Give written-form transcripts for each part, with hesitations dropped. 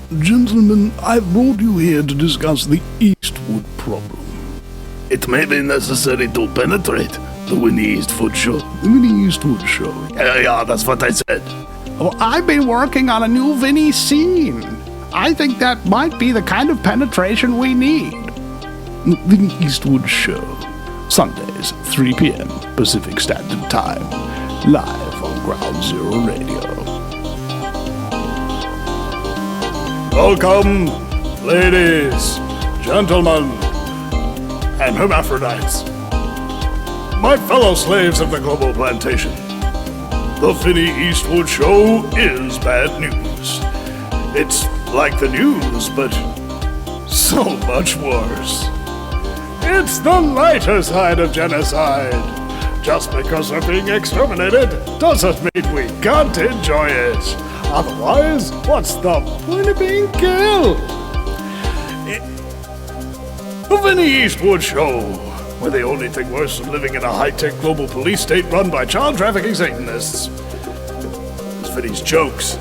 Gentlemen, I've brought you here to discuss the Eastwood problem. It may be necessary to penetrate the Vinny Eastwood show. The Vinny Eastwood show. Yeah, that's what I said. Well, I've been working on a new Vinny scene. I think that might be the kind of penetration we need. The Vinny Eastwood show. Sundays, 3 p.m. Pacific Standard Time. Live on Ground Zero Radio. Welcome, ladies, gentlemen, and hermaphrodites. My fellow slaves of the global plantation. The Vinny Eastwood show is bad news. It's like the news, but so much worse. It's the lighter side of genocide. Just because we're being exterminated doesn't mean we can't enjoy it. Otherwise, what's the point of being killed? The Vinny Eastwood show, where the only thing worse than living in a high-tech global police state run by child trafficking Satanists is Vinny's jokes.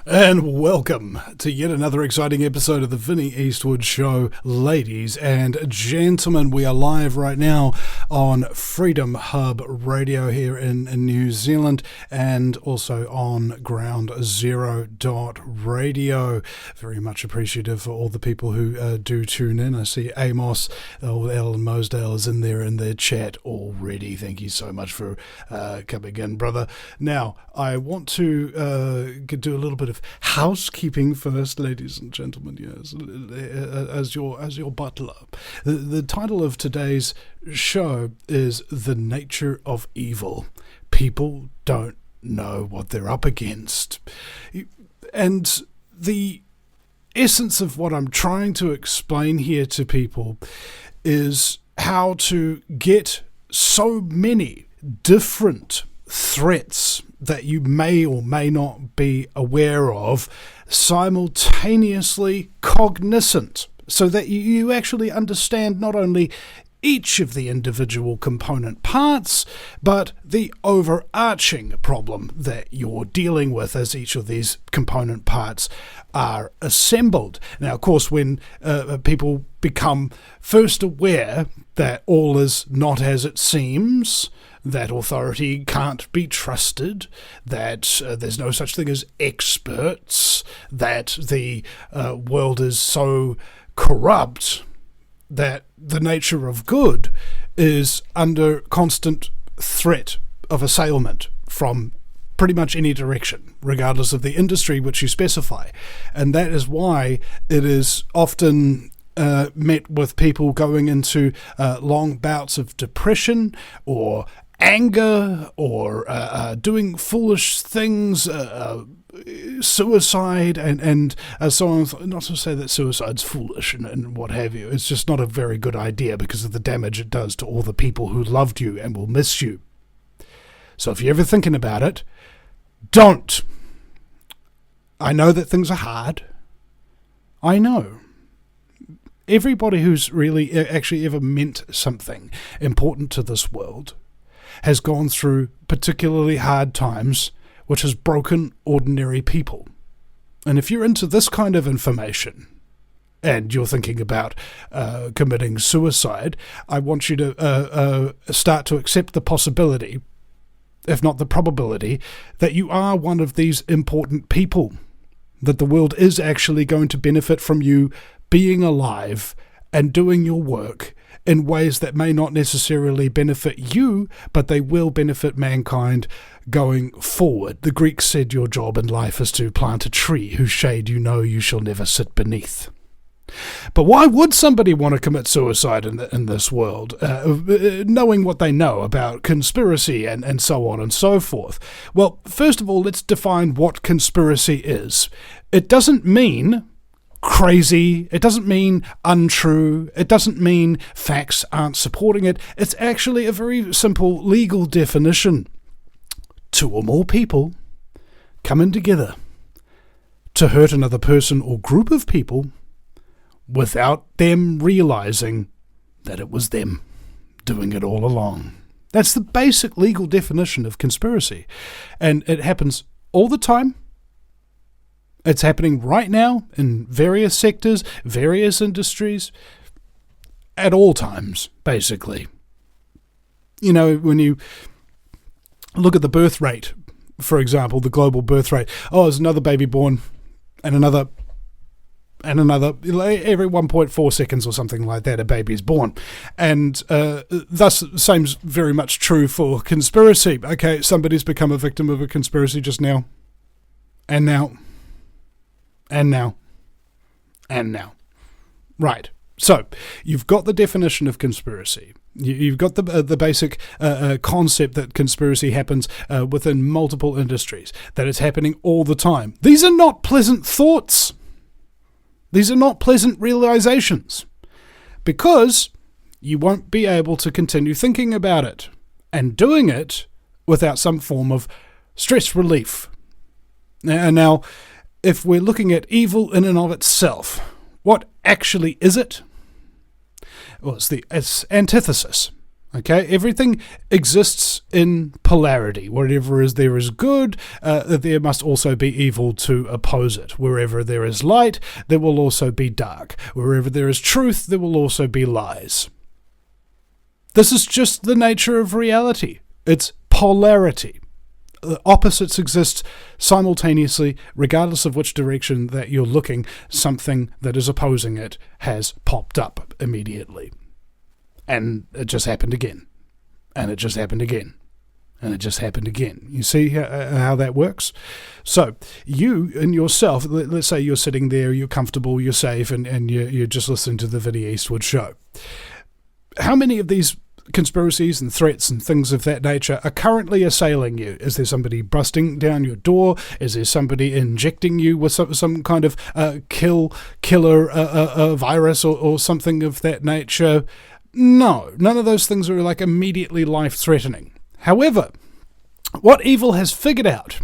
And welcome to yet another exciting episode of the Vinny Eastwood Show. Ladies and gentlemen, we are live right now on Freedom Hub Radio here in New Zealand and also on Ground Zero Radio. Very much appreciative for all the people who do tune in. I see Amos, Alan Mosdale is in their chat already. Thank you so much for coming in, brother. Now, I want to do a little bit of housekeeping first, ladies and gentlemen. Yes, as your butler. The title of today's show is "The Nature of Evil." People don't know what they're up against, and the essence of what I'm trying to explain here to people is how to get so many different threats that you may or may not be aware of simultaneously cognizant, so that you actually understand not only each of the individual component parts, but the overarching problem that you're dealing with as each of these component parts are assembled. Now, of course, when people become first aware that all is not as it seems, that authority can't be trusted, that there's no such thing as experts, that the world is so corrupt that the nature of good is under constant threat of assailment from pretty much any direction, regardless of the industry which you specify. And that is why it is often met with people going into long bouts of depression or anger or doing foolish things, suicide and so on. Not to say that suicide's foolish and what have you. It's just not a very good idea because of the damage it does to all the people who loved you and will miss you. So if you're ever thinking about it, don't. I know that things are hard. I know. Everybody who's really actually ever meant something important to this world has gone through particularly hard times, which has broken ordinary people. And if you're into this kind of information and you're thinking about committing suicide, I want you to start to accept the possibility, if not the probability, that you are one of these important people, that the world is actually going to benefit from you being alive and doing your work in ways that may not necessarily benefit you, but they will benefit mankind going forward. The Greeks said your job in life is to plant a tree whose shade you know you shall never sit beneath. But why would somebody want to commit suicide in this world, knowing what they know about conspiracy and so on and so forth? Well, first of all, let's define what conspiracy is. It doesn't mean crazy, it doesn't mean untrue, it doesn't mean facts aren't supporting it. It's actually a very simple legal definition. Two or more people coming together to hurt another person or group of people without them realizing that it was them doing it all along. That's the basic legal definition of conspiracy. And it happens all the time, It's happening right now in various sectors, various industries, at all times, basically. You know, when you look at the birth rate, for example, the global birth rate, there's another baby born, and another, every 1.4 seconds or something like that, a baby is born. And thus, seems very much true for conspiracy. Okay, somebody's become a victim of a conspiracy just now, and now, and now, and now. Right. So, you've got the definition of conspiracy. You've got the basic concept that conspiracy happens within multiple industries, that it's happening all the time. These are not pleasant thoughts. These are not pleasant realizations, because you won't be able to continue thinking about it and doing it without some form of stress relief. Now, if we're looking at evil in and of itself, what actually is it? Well, it's antithesis. Okay, everything exists in polarity. Wherever there is good, there must also be evil to oppose it. Wherever there is light, there will also be dark. Wherever there is truth, there will also be lies. This is just the nature of reality. It's polarity. The opposites exist simultaneously, regardless of which direction that you're looking. Something that is opposing it has popped up immediately. And it just happened again. And it just happened again. And it just happened again. You see how that works? So, you and yourself, let's say you're sitting there, you're comfortable, you're safe, and you're just listening to the Vinny Eastwood show. How many of these conspiracies and threats and things of that nature are currently assailing you? Is there somebody busting down your door? Is there somebody injecting you with some kind of killer virus or something of that nature? No, none of those things are like immediately life-threatening. However, what evil has figured out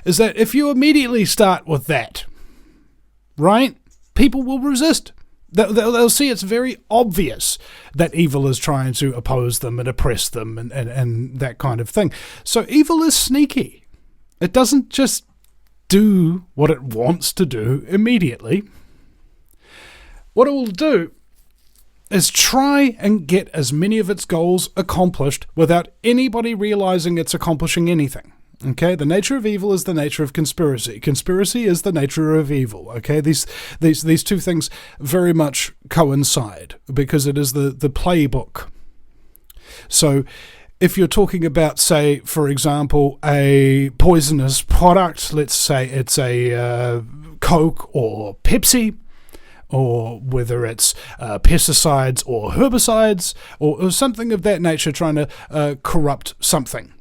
is that if you immediately start with that, right, people will resist. They'll see it's very obvious that evil is trying to oppose them and oppress them and that kind of thing. So evil is sneaky. It doesn't just do what it wants to do immediately. What it will do is try and get as many of its goals accomplished without anybody realizing it's accomplishing anything. Okay, the nature of evil is the nature of conspiracy. Conspiracy is the nature of evil. Okay, these two things very much coincide because it is the playbook. So, if you're talking about, say, for example, a poisonous product, let's say it's a Coke or Pepsi, or whether it's pesticides or herbicides or something of that nature, trying to corrupt something,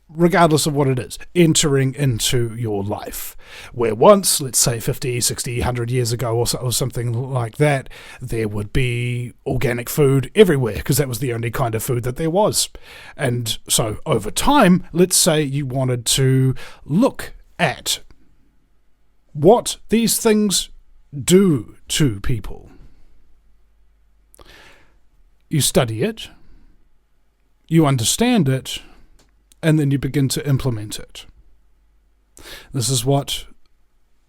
regardless of what it is, entering into your life. Where once, let's say 50, 60, 100 years ago or something like that, there would be organic food everywhere because that was the only kind of food that there was. And so over time, let's say you wanted to look at what these things do to people. You study it, you understand it, and then you begin to implement it. This is what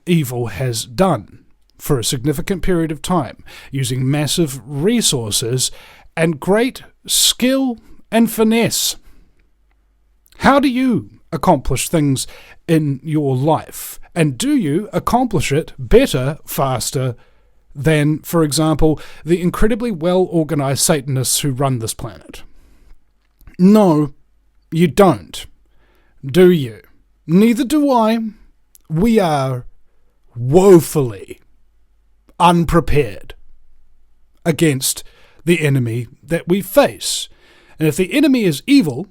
evil has done for a significant period of time, using massive resources and great skill and finesse. How do you accomplish things in your life? And do you accomplish it better, faster than, for example, the incredibly well-organized Satanists who run this planet? No, you don't. Do you? Neither do I. We are woefully unprepared against the enemy that we face. And if the enemy is evil,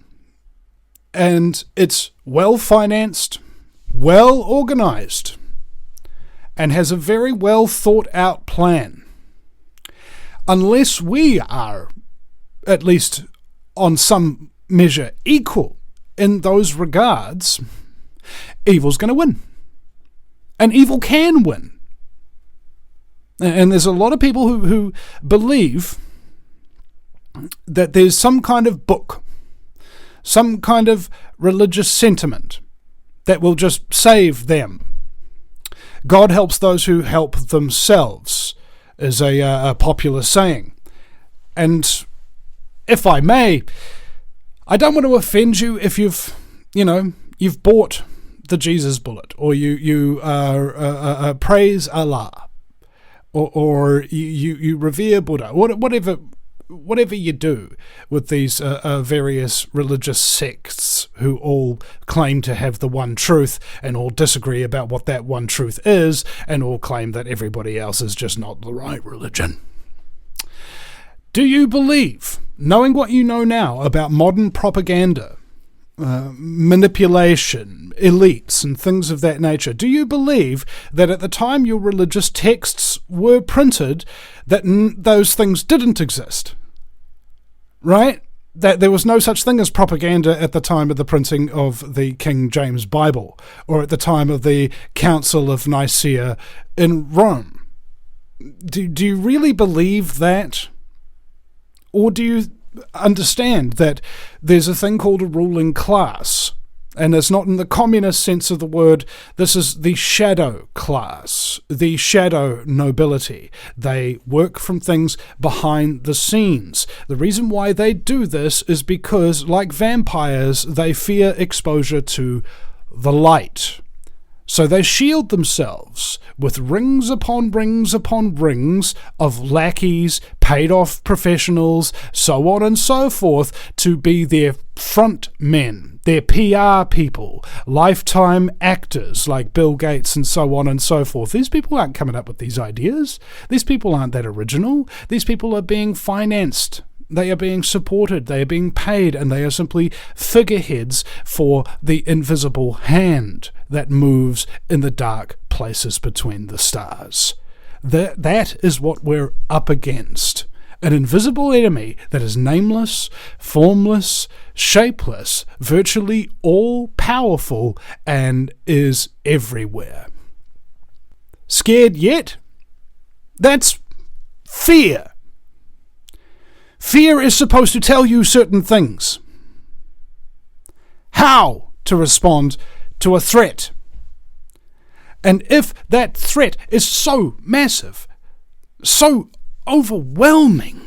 and it's well-financed, well-organized, and has a very well-thought-out plan, unless we are, at least on some measure, equal in those regards, evil's going to win. And evil can win. And there's a lot of people who believe that there's some kind of book, some kind of religious sentiment that will just save them God helps those who help themselves is a popular saying. And if I may, I don't want to offend you if you've bought the Jesus bullet, or you praise Allah, or you revere Buddha, whatever you do with these various religious sects who all claim to have the one truth and all disagree about what that one truth is, and all claim that everybody else is just not the right religion. Do you believe, knowing what you know now about modern propaganda, manipulation, elites, and things of that nature, do you believe that at the time your religious texts were printed, that those things didn't exist? Right? That there was no such thing as propaganda at the time of the printing of the King James Bible, or at the time of the Council of Nicaea in Rome. Do you really believe that? Or do you understand that there's a thing called a ruling class, and it's not in the communist sense of the word. This is the shadow class, the shadow nobility. They work from things behind the scenes. The reason why they do this is because, like vampires, they fear exposure to the light. So they shield themselves with rings upon rings upon rings of lackeys, paid-off professionals, so on and so forth, to be their front men, their PR people, lifetime actors like Bill Gates and so on and so forth. These people aren't coming up with these ideas. These people aren't that original. These people are being financed. They are being supported, they are being paid, and they are simply figureheads for the invisible hand that moves in the dark places between the stars. That is what we're up against. An invisible enemy that is nameless, formless, shapeless, virtually all-powerful, and is everywhere. Scared yet? That's fear. Fear is supposed to tell you certain things. How to respond to a threat. And if that threat is so massive, so overwhelming,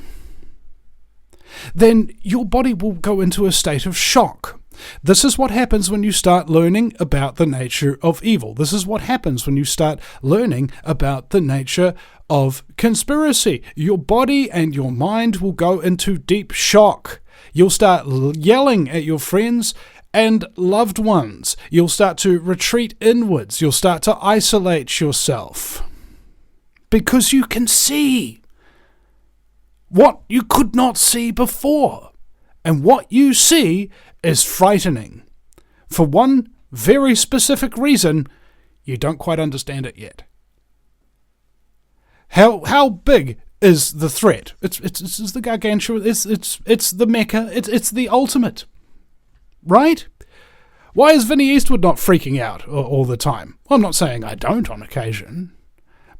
then your body will go into a state of shock. This is what happens when you start learning about the nature of evil. This is what happens when you start learning about the nature of conspiracy. Your body and your mind will go into deep shock. You'll start yelling at your friends and loved ones. You'll start to retreat inwards. You'll start to isolate yourself. Because you can see what you could not see before. And what you see is frightening. For one very specific reason, you don't quite understand it yet. How big is the threat? It's the gargantuan. It's the Mecca. It's the ultimate, right? Why is Vinny Eastwood not freaking out all the time? Well, I'm not saying I don't on occasion,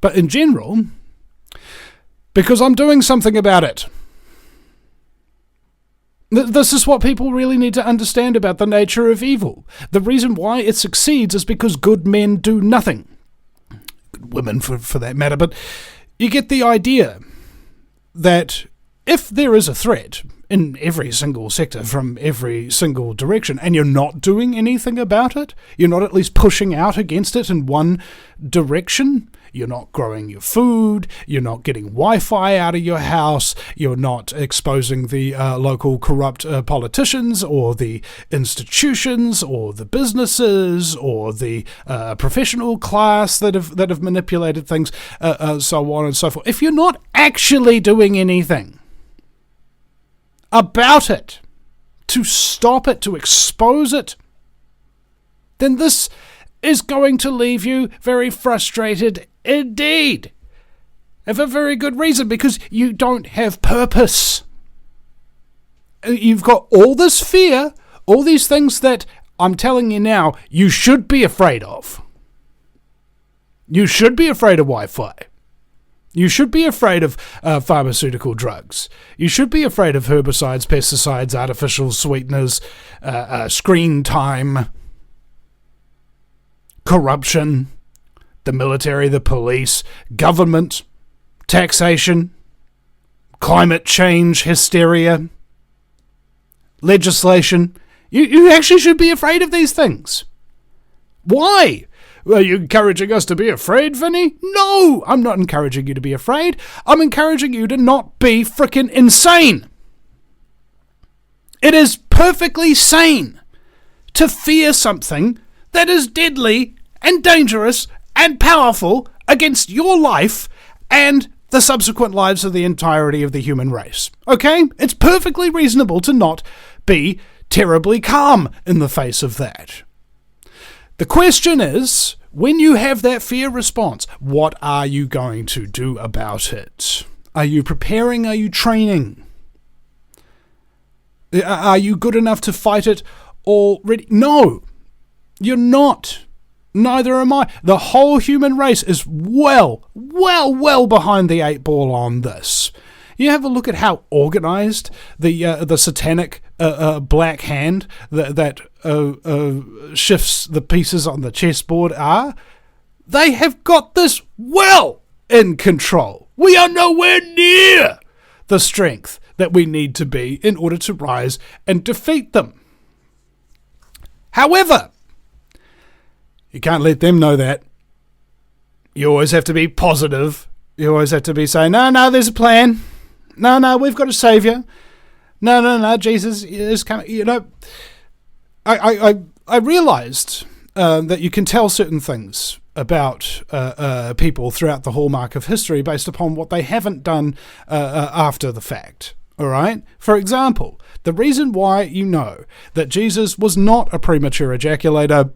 but in general, because I'm doing something about it. This is what people really need to understand about the nature of evil. The reason why it succeeds is because good men do nothing. Good women, for that matter, but you get the idea that if there is a threat in every single sector from every single direction and you're not doing anything about it, you're not at least pushing out against it in one direction, you're not growing your food, you're not getting Wi-Fi out of your house, you're not exposing the local corrupt politicians or the institutions or the businesses or the professional class that have manipulated things, so on and so forth. If you're not actually doing anything about it, to stop it, to expose it, then this is going to leave you very frustrated indeed. And for very good reason, because you don't have purpose. You've got all this fear, all these things that I'm telling you now, you should be afraid of. You should be afraid of Wi-Fi. You should be afraid of pharmaceutical drugs. You should be afraid of herbicides, pesticides, artificial sweeteners, screen time, corruption, the military, the police, government, taxation, climate change, hysteria, legislation. You actually should be afraid of these things. Why? Are you encouraging us to be afraid, Vinny? No, I'm not encouraging you to be afraid. I'm encouraging you to not be frickin' insane. It is perfectly sane to fear something that is deadly and dangerous and powerful against your life and the subsequent lives of the entirety of the human race. Okay? It's perfectly reasonable to not be terribly calm in the face of that. The question is, when you have that fear response, what are you going to do about it? Are you preparing? Are you training? Are you good enough to fight it already? No, you're not. Neither am I. The whole human race is well behind the 8 ball on this. You have a look at how organized the satanic black hand that shifts the pieces on the chessboard are. They have got this well in control. We are nowhere near the strength that we need to be in order to rise and defeat them. However, you can't let them know that. You always have to be positive. You always have to be saying, no, there's a plan. No, we've got a saviour. No, Jesus is coming. You know, I realised that you can tell certain things about people throughout the hallmark of history based upon what they haven't done after the fact. All right? For example, the reason why you know that Jesus was not a premature ejaculator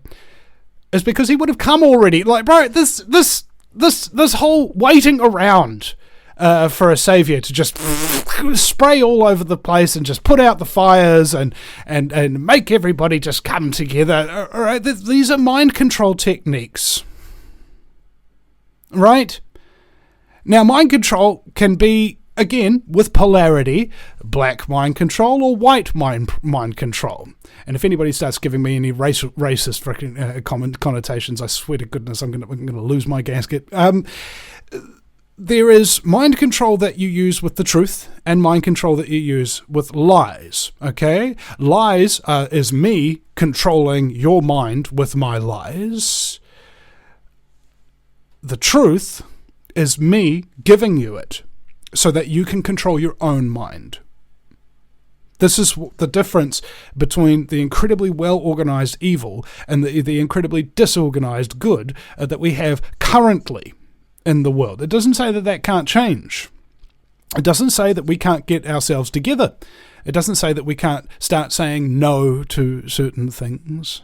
is because he would have come already. Like, bro, this whole waiting around for a saviour to just spray all over the place and just put out the fires and make everybody just come together. All right, these are mind control techniques. Right? Now, mind control can be, again, with polarity, black mind control or white mind control. And if anybody starts giving me any racist freaking connotations, I swear to goodness I'm going to lose my gasket. There is mind control that you use with the truth and mind control that you use with lies, okay? Lies is me controlling your mind with my lies. The truth is me giving you it so that you can control your own mind. This is the difference between the incredibly well-organized evil and the incredibly disorganized good that we have currently in the world. It doesn't say that can't change. It doesn't say that we can't get ourselves together. It doesn't say that we can't start saying no to certain things,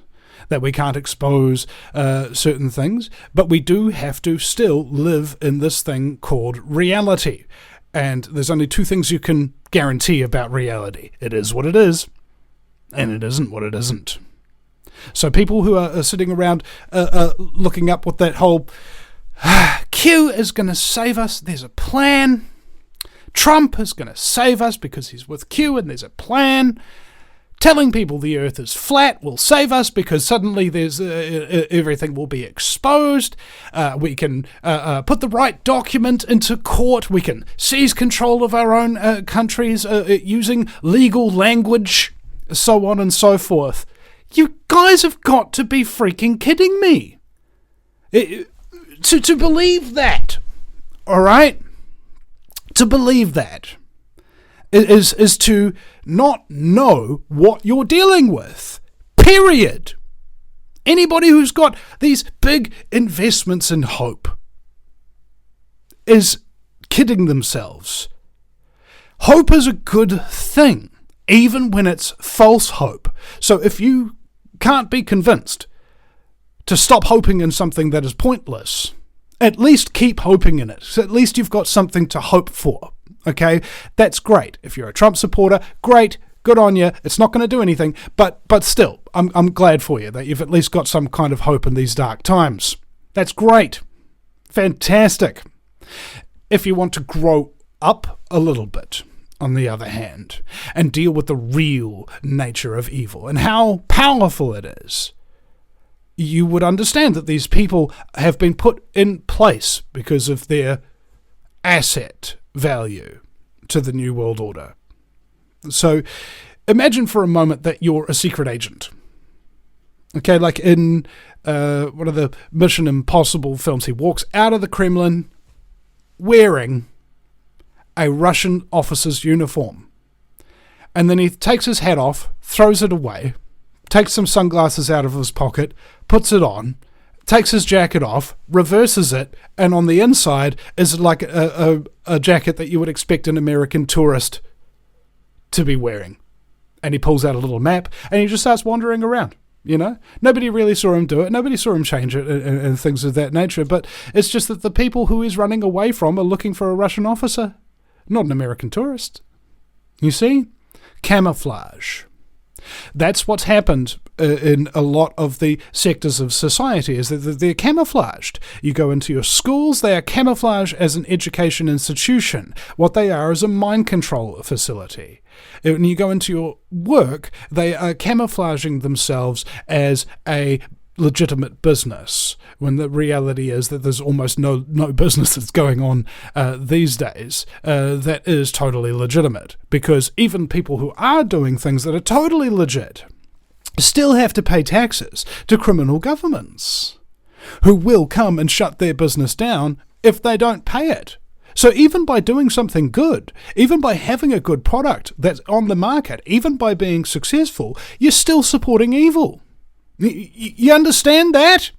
that we can't expose certain things, but we do have to still live in this thing called reality. And there's only 2 things you can guarantee about reality. It is what it is, and it isn't what it isn't. So people who are sitting around looking up what that whole Q is going to save us, there's a plan. Trump is going to save us because he's with Q and there's a plan. Telling people the earth is flat will save us because suddenly there's everything will be exposed. We can put the right document into court. We can seize control of our own countries using legal language, so on and so forth. You guys have got to be freaking kidding me. To believe that, all right? To believe that is to not know what you're dealing with. Period. Anybody who's got these big investments in hope is kidding themselves. Hope is a good thing, even when it's false hope. So if you can't be convinced to stop hoping in something that is pointless, at least keep hoping in it. So at least you've got something to hope for. Okay, that's great. If you're a Trump supporter, great, good on you. It's not going to do anything, but still, I'm glad for you that you've at least got some kind of hope in these dark times. That's great, fantastic. If you want to grow up a little bit, on the other hand, and deal with the real nature of evil and how powerful it is, you would understand that these people have been put in place because of their asset value to the New World Order. So imagine for a moment that you're a secret agent. Okay, like in one of the Mission Impossible films, he walks out of the Kremlin wearing a Russian officer's uniform. And then he takes his hat off, throws it away, takes some sunglasses out of his pocket, puts it on, takes his jacket off, reverses it, and on the inside is like a jacket that you would expect an American tourist to be wearing. And he pulls out a little map, and he just starts wandering around. You know, nobody really saw him do it. Nobody saw him change it and things of that nature. But it's just that the people who he's running away from are looking for a Russian officer, not an American tourist. You see? Camouflage. That's what's happened in a lot of the sectors of society, is that they're camouflaged. You go into your schools, they are camouflaged as an education institution. What they are is a mind control facility. When you go into your work, they are camouflaging themselves as a legitimate business, when the reality is that there's almost no business that's going on these days that is totally legitimate, because even people who are doing things that are totally legit still have to pay taxes to criminal governments who will come and shut their business down if they don't pay it. So even by doing something good, even by having a good product that's on the market, even by being successful, you're still supporting evil. You understand that?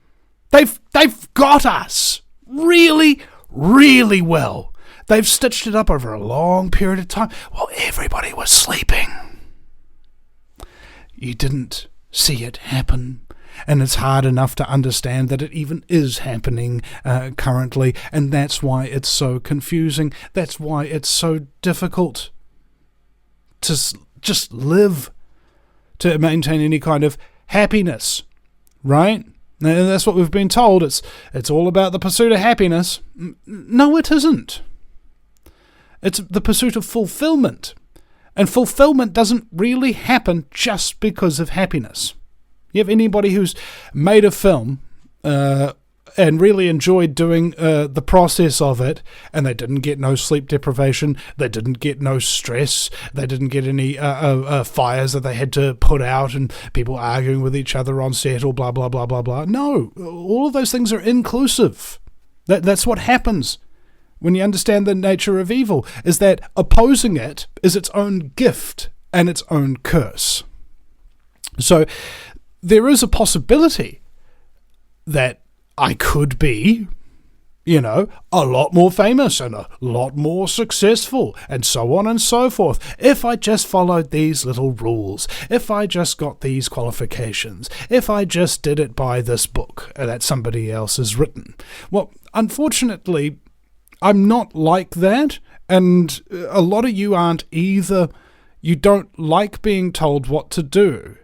They've got us really, really well. They've stitched it up over a long period of time while everybody was sleeping. You didn't see it happen, and it's hard enough to understand that it even is happening currently, and that's why it's so confusing. That's why it's so difficult to just live, to maintain any kind of happiness, right? And that's what we've been told. It's all about the pursuit of happiness. No, it isn't. It's the pursuit of fulfillment. And fulfillment doesn't really happen just because of happiness. You have anybody who's made a film and really enjoyed doing the process of it, and they didn't get no sleep deprivation, they didn't get no stress, they didn't get any fires that they had to put out and people arguing with each other on set or blah, blah, blah, blah, blah. No, all of those things are inclusive. That's what happens when you understand the nature of evil, is that opposing it is its own gift and its own curse. So there is a possibility that I could be, a lot more famous and a lot more successful and so on and so forth if I just followed these little rules, if I just got these qualifications, if I just did it by this book that somebody else has written. Well, unfortunately, I'm not like that, and a lot of you aren't either. You don't like being told what to do,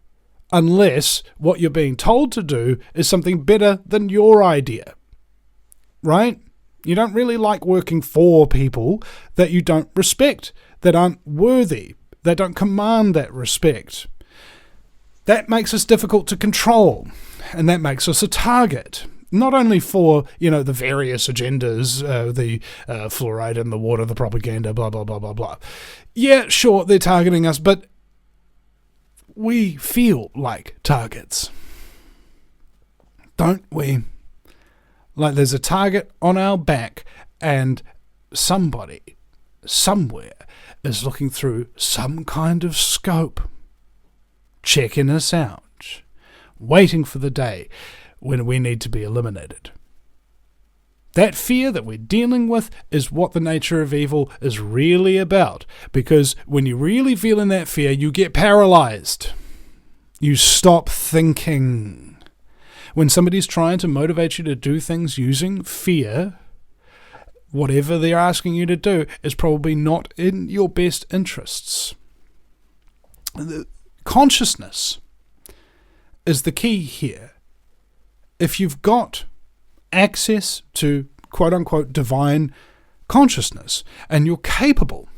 unless what you're being told to do is something better than your idea, right? You don't really like working for people that you don't respect, that aren't worthy, that don't command that respect. That makes us difficult to control, and that makes us a target. Not only for, the various agendas, the fluoride in the water, the propaganda, blah, blah, blah, blah, blah. Yeah, sure, they're targeting us, but we feel like targets, don't we? Like there's a target on our back, and somebody, somewhere, is looking through some kind of scope, checking us out, waiting for the day when we need to be eliminated. That fear that we're dealing with is what the nature of evil is really about, because when you really feel in that fear, you get paralyzed. You stop thinking. When somebody's trying to motivate you to do things using fear, whatever they're asking you to do is probably not in your best interests. Consciousness is the key here. If you've got access to quote-unquote divine consciousness, and you're capable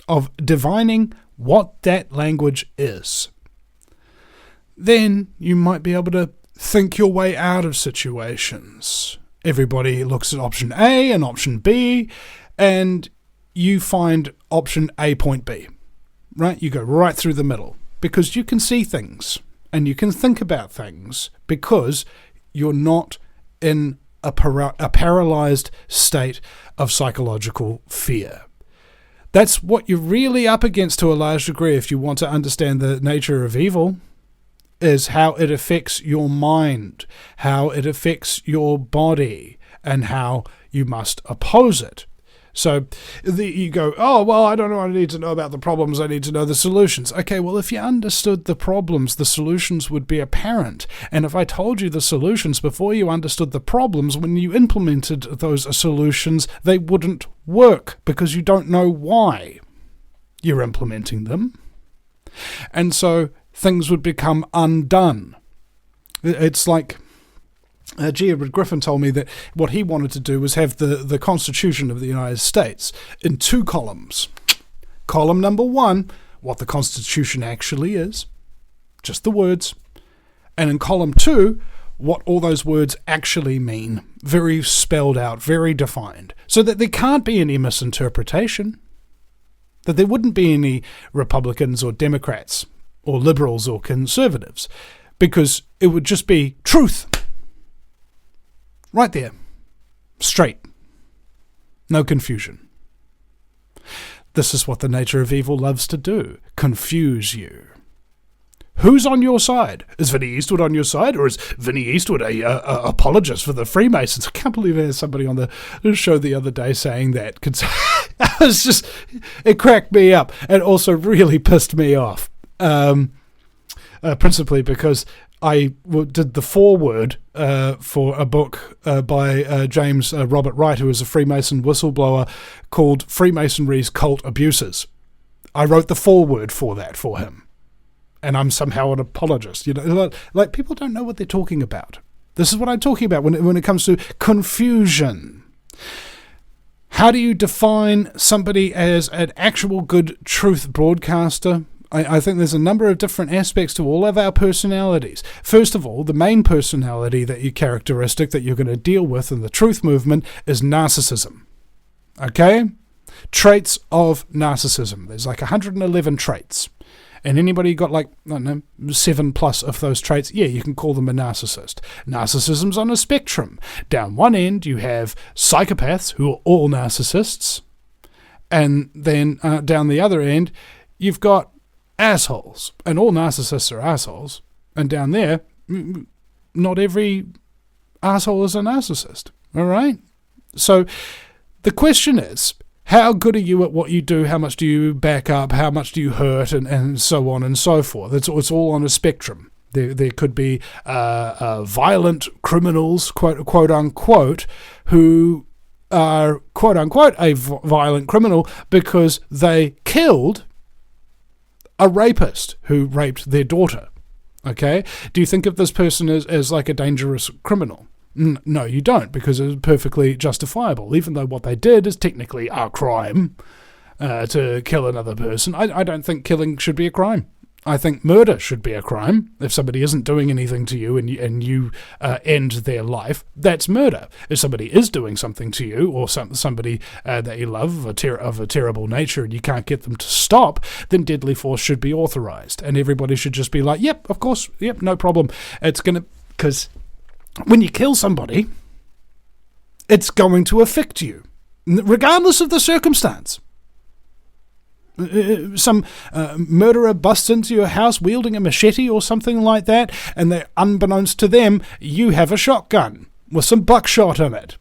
of divining what that language is, then you might be able to think your way out of situations. Everybody looks at option A and option B, and you find option A, point B, right? You go right through the middle because you can see things and you can think about things because you're not in a paralyzed state of psychological fear. That's what you're really up against to a large degree if you want to understand the nature of evil, is how it affects your mind, how it affects your body, and how you must oppose it. So you go, oh, well, I don't know, I need to know about the problems, I need to know the solutions. Okay, well, if you understood the problems, the solutions would be apparent. And if I told you the solutions before you understood the problems, when you implemented those solutions, they wouldn't work because you don't know why you're implementing them. And so things would become undone. It's like G. Edward Griffin told me that what he wanted to do was have the Constitution of the United States in 2 columns. Column number 1, what the Constitution actually is, just the words. And in column 2, what all those words actually mean, very spelled out, very defined, so that there can't be any misinterpretation, that there wouldn't be any Republicans or Democrats or liberals or conservatives, because it would just be truth. Right there. Straight. No confusion. This is what the nature of evil loves to do. Confuse you. Who's on your side? Is Vinny Eastwood on your side, or is Vinny Eastwood a apologist for the Freemasons? I can't believe there's somebody on the show the other day saying that. It cracked me up and also really pissed me off. Principally because I did the foreword for a book by James Robert Wright, who is a Freemason whistleblower, called Freemasonry's Cult Abuses. I wrote the foreword for that for him. And I'm somehow an apologist. You know, like people don't know what they're talking about. This is what I'm talking about when it comes to confusion. How do you define somebody as an actual good truth broadcaster? I think there's a number of different aspects to all of our personalities. First of all, the main personality characteristic that you're going to deal with in the truth movement is narcissism. Okay? Traits of narcissism. There's like 111 traits. And anybody got 7 plus of those traits, yeah, you can call them a narcissist. Narcissism's on a spectrum. Down one end, you have psychopaths, who are all narcissists. And then down the other end, you've got assholes. And all narcissists are assholes. And down there, not every asshole is a narcissist. All right? So the question is, how good are you at what you do? How much do you back up? How much do you hurt? And so on and so forth. It's all on a spectrum. There could be violent criminals, quote unquote, who are quote unquote a violent criminal because they killed a rapist who raped their daughter. Okay? Do you think of this person as like a dangerous criminal? No, you don't, because it's perfectly justifiable, even though what they did is technically a crime to kill another person. I don't think killing should be a crime. I think murder should be a crime. If somebody isn't doing anything to you and you end their life, that's murder. If somebody is doing something to you, or somebody that you love of a terrible nature and you can't get them to stop, then deadly force should be authorized. And everybody should just be like, yep, of course, yep, no problem. Because when you kill somebody, it's going to affect you, regardless of the circumstance. Some murderer busts into your house wielding a machete or something like that, and they're, unbeknownst to them, you have a shotgun with some buckshot in it.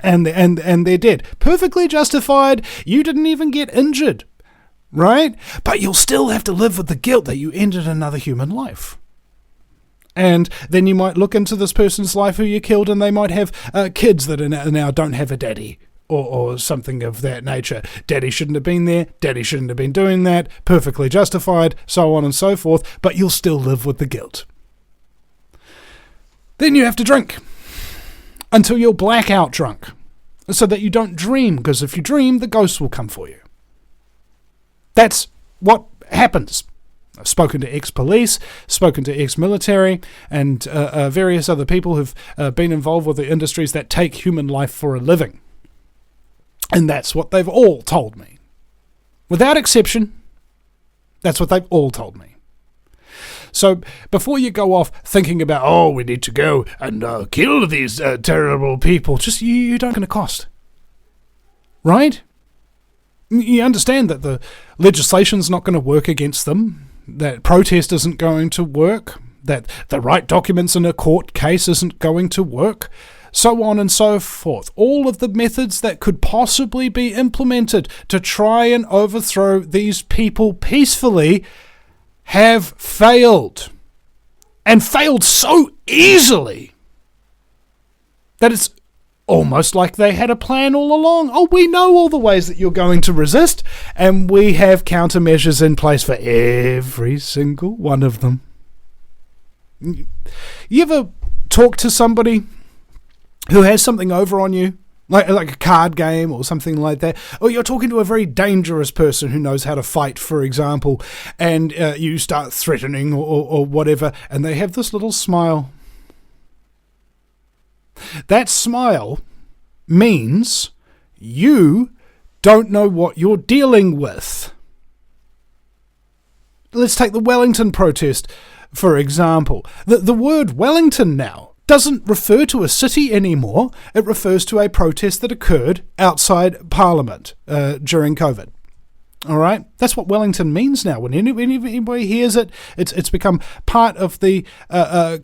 And they're dead. Perfectly justified. You didn't even get injured, right? But you'll still have to live with the guilt that you ended another human life. And then you might look into this person's life who you killed, and they might have kids that now don't have a daddy, or something of that nature. Daddy shouldn't have been there, daddy shouldn't have been doing that, perfectly justified, so on and so forth, but you'll still live with the guilt. Then you have to drink until you're blackout drunk, so that you don't dream, because if you dream, the ghosts will come for you. That's what happens. I've spoken to ex-police, spoken to ex-military, and various other people who've been involved with the industries that take human life for a living. And that's what they've all told me. Without exception, that's what they've all told me. So before you go off thinking about, oh, we need to go and kill these terrible people, just you don't going to cost. Right? You understand that the legislation's not going to work against them, that protest isn't going to work, that the right documents in a court case isn't going to work, so on and so forth. All of the methods that could possibly be implemented to try and overthrow these people peacefully have failed. And failed so easily that it's almost like they had a plan all along. Oh, we know all the ways that you're going to resist, and we have countermeasures in place for every single one of them. You ever talk to somebody who has something over on you, like a card game or something like that, or you're talking to a very dangerous person who knows how to fight, for example, and you start threatening or whatever, and they have this little smile. That smile means you don't know what you're dealing with. Let's take the Wellington protest, for example. The word Wellington now doesn't refer to a city anymore. It refers to a protest that occurred outside Parliament during COVID. All right, that's what Wellington means now. When anybody hears it, it's become part of the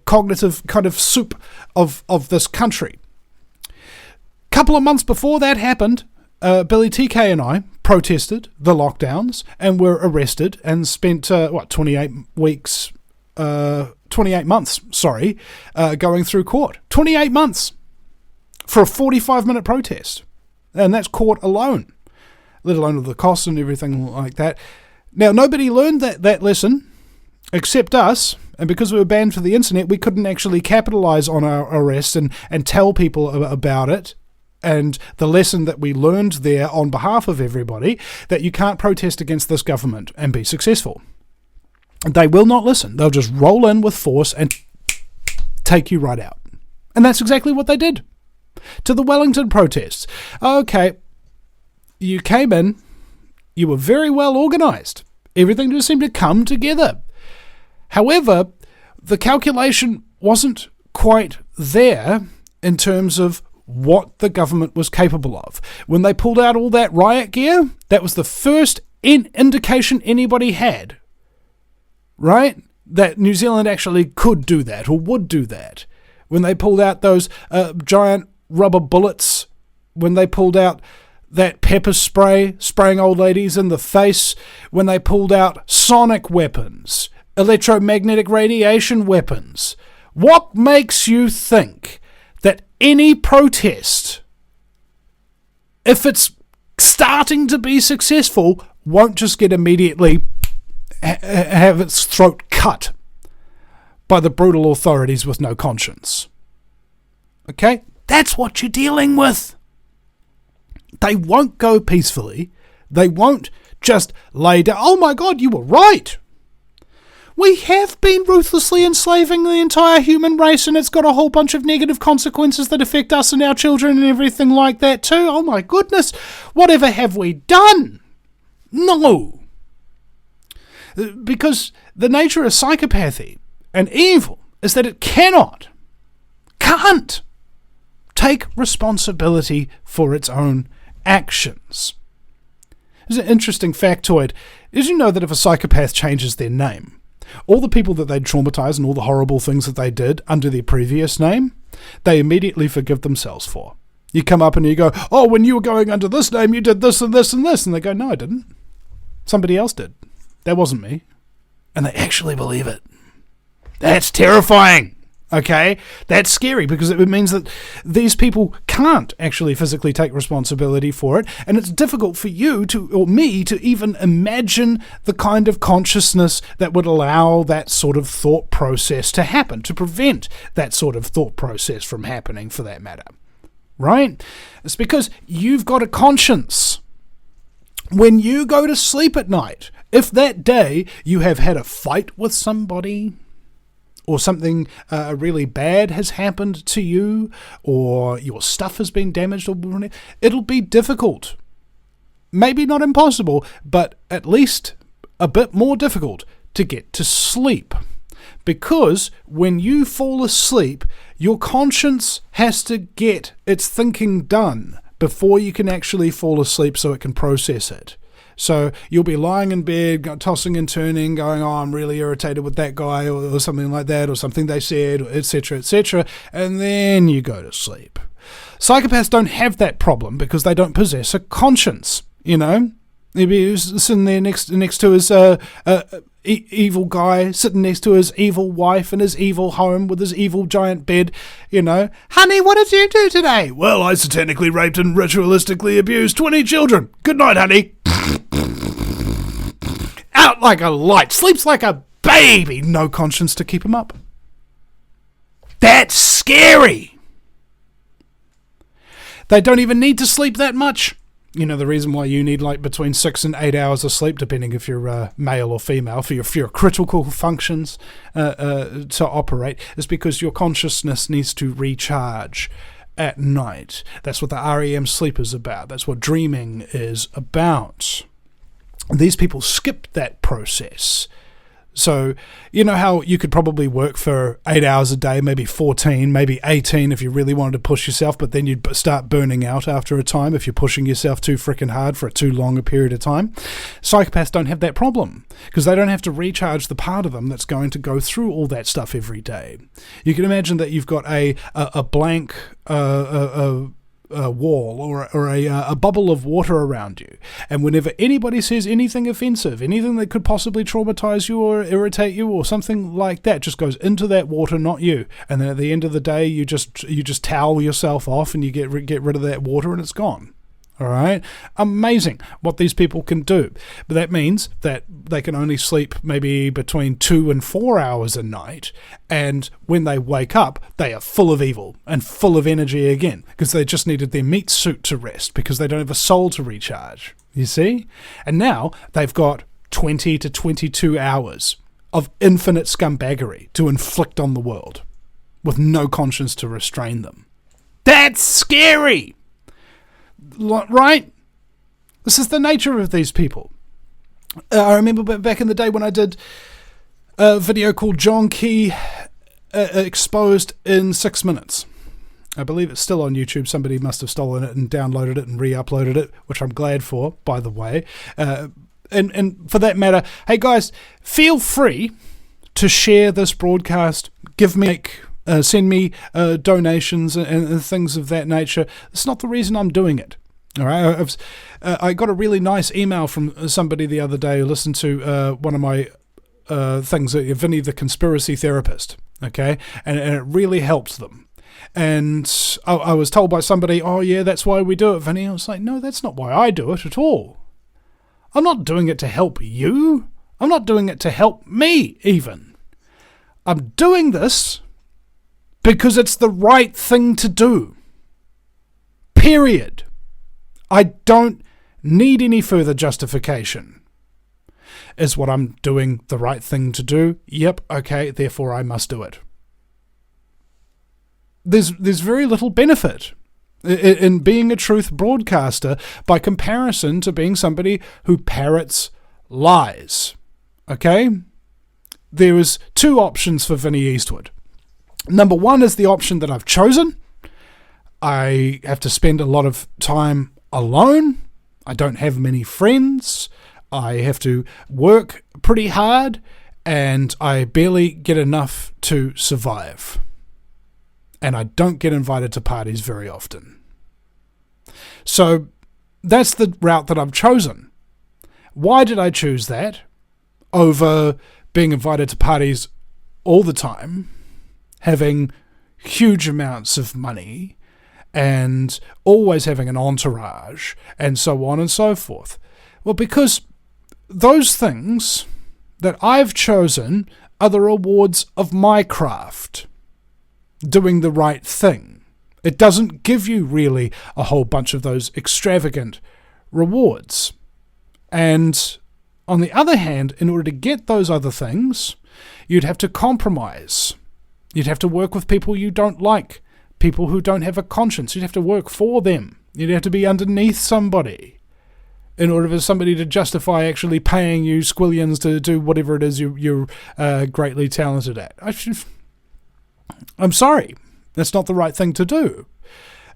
cognitive kind of soup of this country. Couple of months before that happened, Billy TK and I protested the lockdowns and were arrested and spent 28 months, going through court. 28 months for a 45-minute protest, and that's court alone, let alone the costs and everything like that. Now, nobody learned that lesson except us, and because we were banned from the internet, we couldn't actually capitalize on our arrest and tell people about it. And the lesson that we learned there on behalf of everybody, that you can't protest against this government and be successful. They will not listen. They'll just roll in with force and take you right out. And that's exactly what they did to the Wellington protests. Okay, you came in, you were very well organised. Everything just seemed to come together. However, the calculation wasn't quite there in terms of what the government was capable of. When they pulled out all that riot gear, that was the first indication anybody had, right? That New Zealand actually could do that or would do that. When they pulled out those giant rubber bullets, when they pulled out that pepper spray, spraying old ladies in the face, when they pulled out sonic weapons, electromagnetic radiation weapons. What makes you think that any protest, if it's starting to be successful, won't just get immediately have its throat cut by the brutal authorities with no conscience? Okay? That's what you're dealing with. They won't go peacefully. They won't just lay down, oh my God, you were right. We have been ruthlessly enslaving the entire human race, and it's got a whole bunch of negative consequences that affect us and our children and everything like that too. Oh my goodness, whatever have we done? No. Because the nature of psychopathy and evil is that it can't take responsibility for its own actions. There's an interesting factoid. Did you know that if a psychopath changes their name, all the people that they traumatise and all the horrible things that they did under their previous name, they immediately forgive themselves for? You come up and you go, oh, when you were going under this name, you did this and this and this. And they go, no, I didn't. Somebody else did. That wasn't me. And they actually believe it. That's terrifying. Okay? That's scary because it means that these people can't actually physically take responsibility for it, and it's difficult for you or me to even imagine the kind of consciousness that would allow that sort of thought process to happen, to prevent that sort of thought process from happening, for that matter. Right? It's because you've got a conscience. when you go to sleep at night, if that day you have had a fight with somebody, or something really bad has happened to you, or your stuff has been damaged, or it'll be difficult. Maybe not impossible, but at least a bit more difficult to get to sleep. Because when you fall asleep, your conscience has to get its thinking done before you can actually fall asleep so it can process it. So you'll be lying in bed, tossing and turning, going, oh, I'm really irritated with that guy, or something like that, or something they said, etc., and then you go to sleep. Psychopaths don't have that problem because they don't possess a conscience, you know? He'd be sitting there next to his evil guy, sitting next to his evil wife in his evil home with his evil giant bed, you know. Honey, what did you do today? Well, I satanically raped and ritualistically abused 20 children. Good night, honey. Out like a light, sleeps like a baby, no conscience to keep him up. That's scary. They don't even need to sleep that much. You know, the reason why you need like between 6 and 8 hours of sleep, depending if you're male or female, for your critical functions to operate, is because your consciousness needs to recharge at night. That's what the REM sleep is about. That's what dreaming is about. These people skip that process. So, you know how you could probably work for 8 hours a day, maybe 14, maybe 18 if you really wanted to push yourself, but then you'd start burning out after a time if you're pushing yourself too freaking hard for a too long a period of time. Psychopaths don't have that problem because they don't have to recharge the part of them that's going to go through all that stuff every day. You can imagine that you've got a blank wall or a bubble of water around you, and whenever anybody says anything offensive, anything that could possibly traumatize you or irritate you or something like that, just goes into that water, not you. And then at the end of the day, you just towel yourself off and you get rid of that water and it's gone. All right, amazing what these people can do. But that means that they can only sleep maybe between 2 and 4 hours a night. And when they wake up, they are full of evil and full of energy again because they just needed their meat suit to rest because they don't have a soul to recharge. You see? And now they've got 20 to 22 hours of infinite scumbaggery to inflict on the world with no conscience to restrain them. That's scary! Right? This is the nature of these people. I remember back in the day when I did a video called John Key Exposed in 6 minutes. I believe it's still on YouTube. Somebody must have stolen it and downloaded it and re-uploaded it, which I'm glad for, by the way. And for that matter, hey guys, feel free to share this broadcast. Send me donations and things of that nature. It's not the reason I'm doing it. All right, I got a really nice email from somebody the other day who listened to one of my things, Vinny the Conspiracy Therapist, okay? And it really helped them. And I was told by somebody, oh yeah, that's why we do it, Vinny. I was like, no, that's not why I do it at all. I'm not doing it to help you. I'm not doing it to help me, even. I'm doing this because it's the right thing to do. Period. I don't need any further justification. Is what I'm doing the right thing to do? Yep, okay, therefore I must do it. There's very little benefit in being a truth broadcaster by comparison to being somebody who parrots lies. Okay? There is 2 options for Vinny Eastwood. Number 1 is the option that I've chosen. I have to spend a lot of time alone. I don't have many friends. I have to work pretty hard and I barely get enough to survive. And I don't get invited to parties very often. So that's the route that I've chosen. Why did I choose that over being invited to parties all the time, having huge amounts of money, and always having an entourage, and so on and so forth? Well, because those things that I've chosen are the rewards of my craft, doing the right thing. It doesn't give you really a whole bunch of those extravagant rewards. And on the other hand, in order to get those other things, you'd have to compromise. You'd have to work with people you don't like, people who don't have a conscience. You'd have to work for them. You'd have to be underneath somebody in order for somebody to justify actually paying you squillions to do whatever it is you're greatly talented at. I'm sorry. That's not the right thing to do.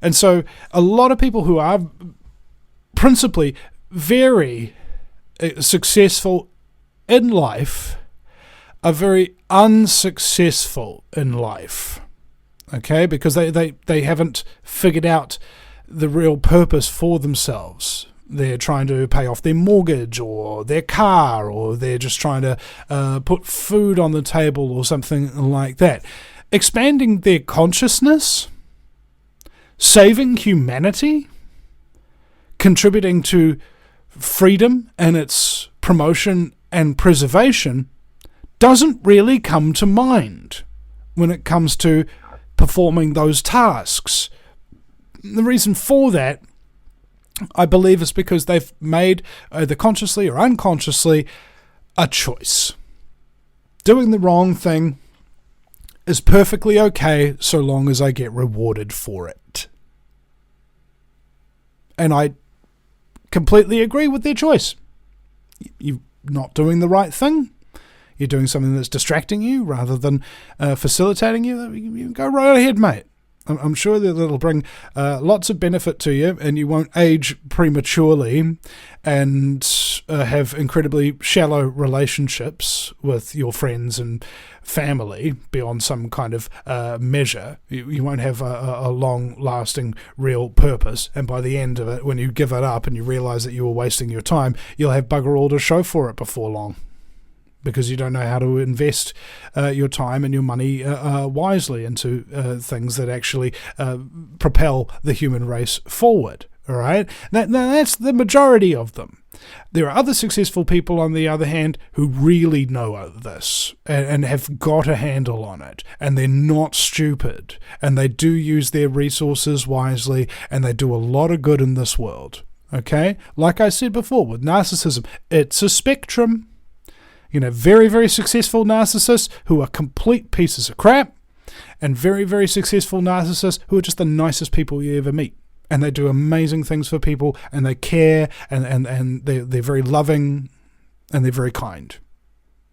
And so a lot of people who are principally very successful in life are very unsuccessful in life, okay? Because they haven't figured out the real purpose for themselves. They're trying to pay off their mortgage or their car, or they're just trying to put food on the table or something like that. Expanding their consciousness, saving humanity, contributing to freedom and its promotion and preservation doesn't really come to mind when it comes to performing those tasks. The reason for that, I believe, is because they've made, either consciously or unconsciously, a choice. Doing the wrong thing is perfectly okay so long as I get rewarded for it. And I completely agree with their choice. You're not doing the right thing. You're doing something that's distracting you rather than facilitating you. You go right ahead, mate. I'm sure that it'll bring lots of benefit to you, and you won't age prematurely and have incredibly shallow relationships with your friends and family beyond some kind of measure. You won't have a long-lasting real purpose, and by the end of it, when you give it up and you realise that you were wasting your time, you'll have bugger all to show for it before long, because you don't know how to invest your time and your money wisely into things that actually propel the human race forward. All right? Now that's the majority of them. There are other successful people, on the other hand, who really know this and have got a handle on it, and they're not stupid, and they do use their resources wisely, and they do a lot of good in this world. Okay? Like I said before, with narcissism, it's a spectrum. You know, very, very successful narcissists who are complete pieces of crap, and very, very successful narcissists who are just the nicest people you ever meet. And they do amazing things for people, and they care, and they're very loving, and they're very kind,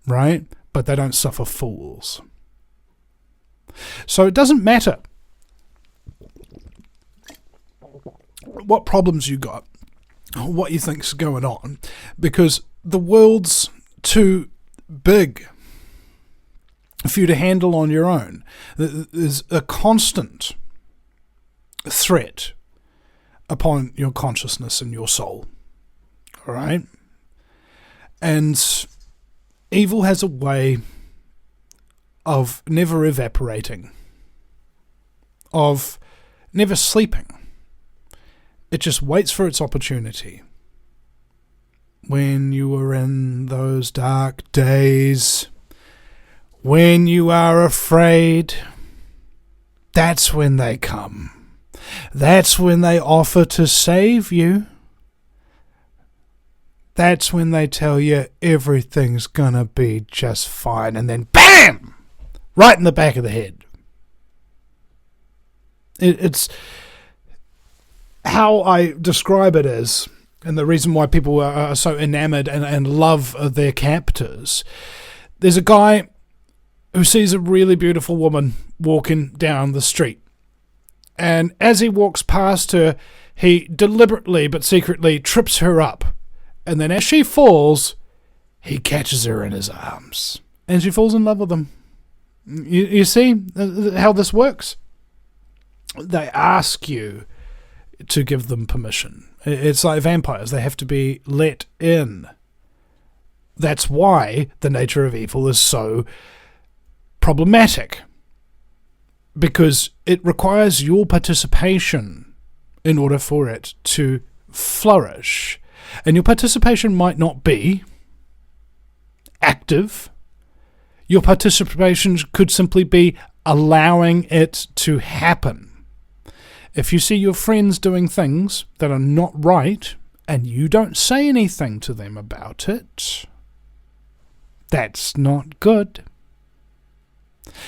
right? But they don't suffer fools. So it doesn't matter what problems you got, or what you think's going on, because the world's too big for you to handle on your own. There's a constant threat upon your consciousness and your soul. All right? And evil has a way of never evaporating, of never sleeping. It just waits for its opportunity. When you are in those dark days, when you are afraid, that's when they come. That's when they offer to save you. That's when they tell you everything's gonna be just fine, and then BAM! Right in the back of the head. It's how I describe it as, and the reason why people are so enamored and love their captors. There's a guy who sees a really beautiful woman walking down the street. And as he walks past her, he deliberately but secretly trips her up. And then as she falls, he catches her in his arms. And she falls in love with him. You see how this works? They ask you to give them permission. It's like vampires. They have to be let in. That's why the nature of evil is so problematic. Because it requires your participation in order for it to flourish. And your participation might not be active. Your participation could simply be allowing it to happen. If you see your friends doing things that are not right, and you don't say anything to them about it, that's not good.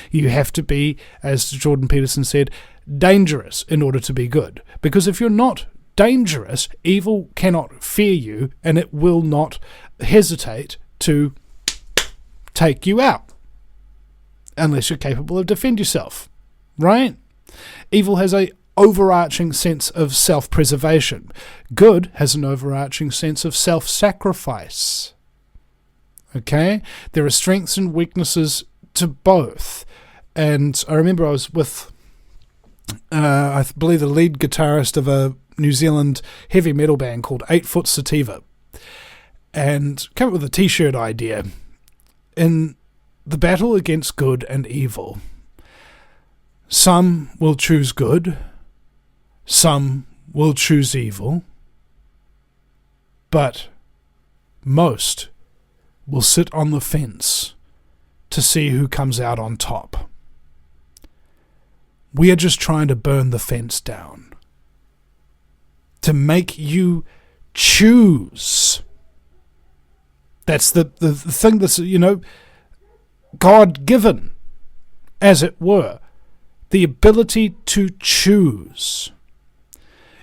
You have to be, as Jordan Peterson said, dangerous in order to be good. Because if you're not dangerous, evil cannot fear you, and it will not hesitate to take you out unless you're capable of defend yourself, right? Evil has a overarching sense of self-preservation. Good has an overarching sense of self-sacrifice. Okay? There are strengths and weaknesses to both. And I remember I was with, I believe, the lead guitarist of a New Zealand heavy metal band called 8 Foot Sativa, and came up with a t-shirt idea. In the battle against good and evil, some will choose good, some will choose evil, but most will sit on the fence to see who comes out on top. We are just trying to burn the fence down, to make you choose. That's the thing that's, God-given, as it were. The ability to choose.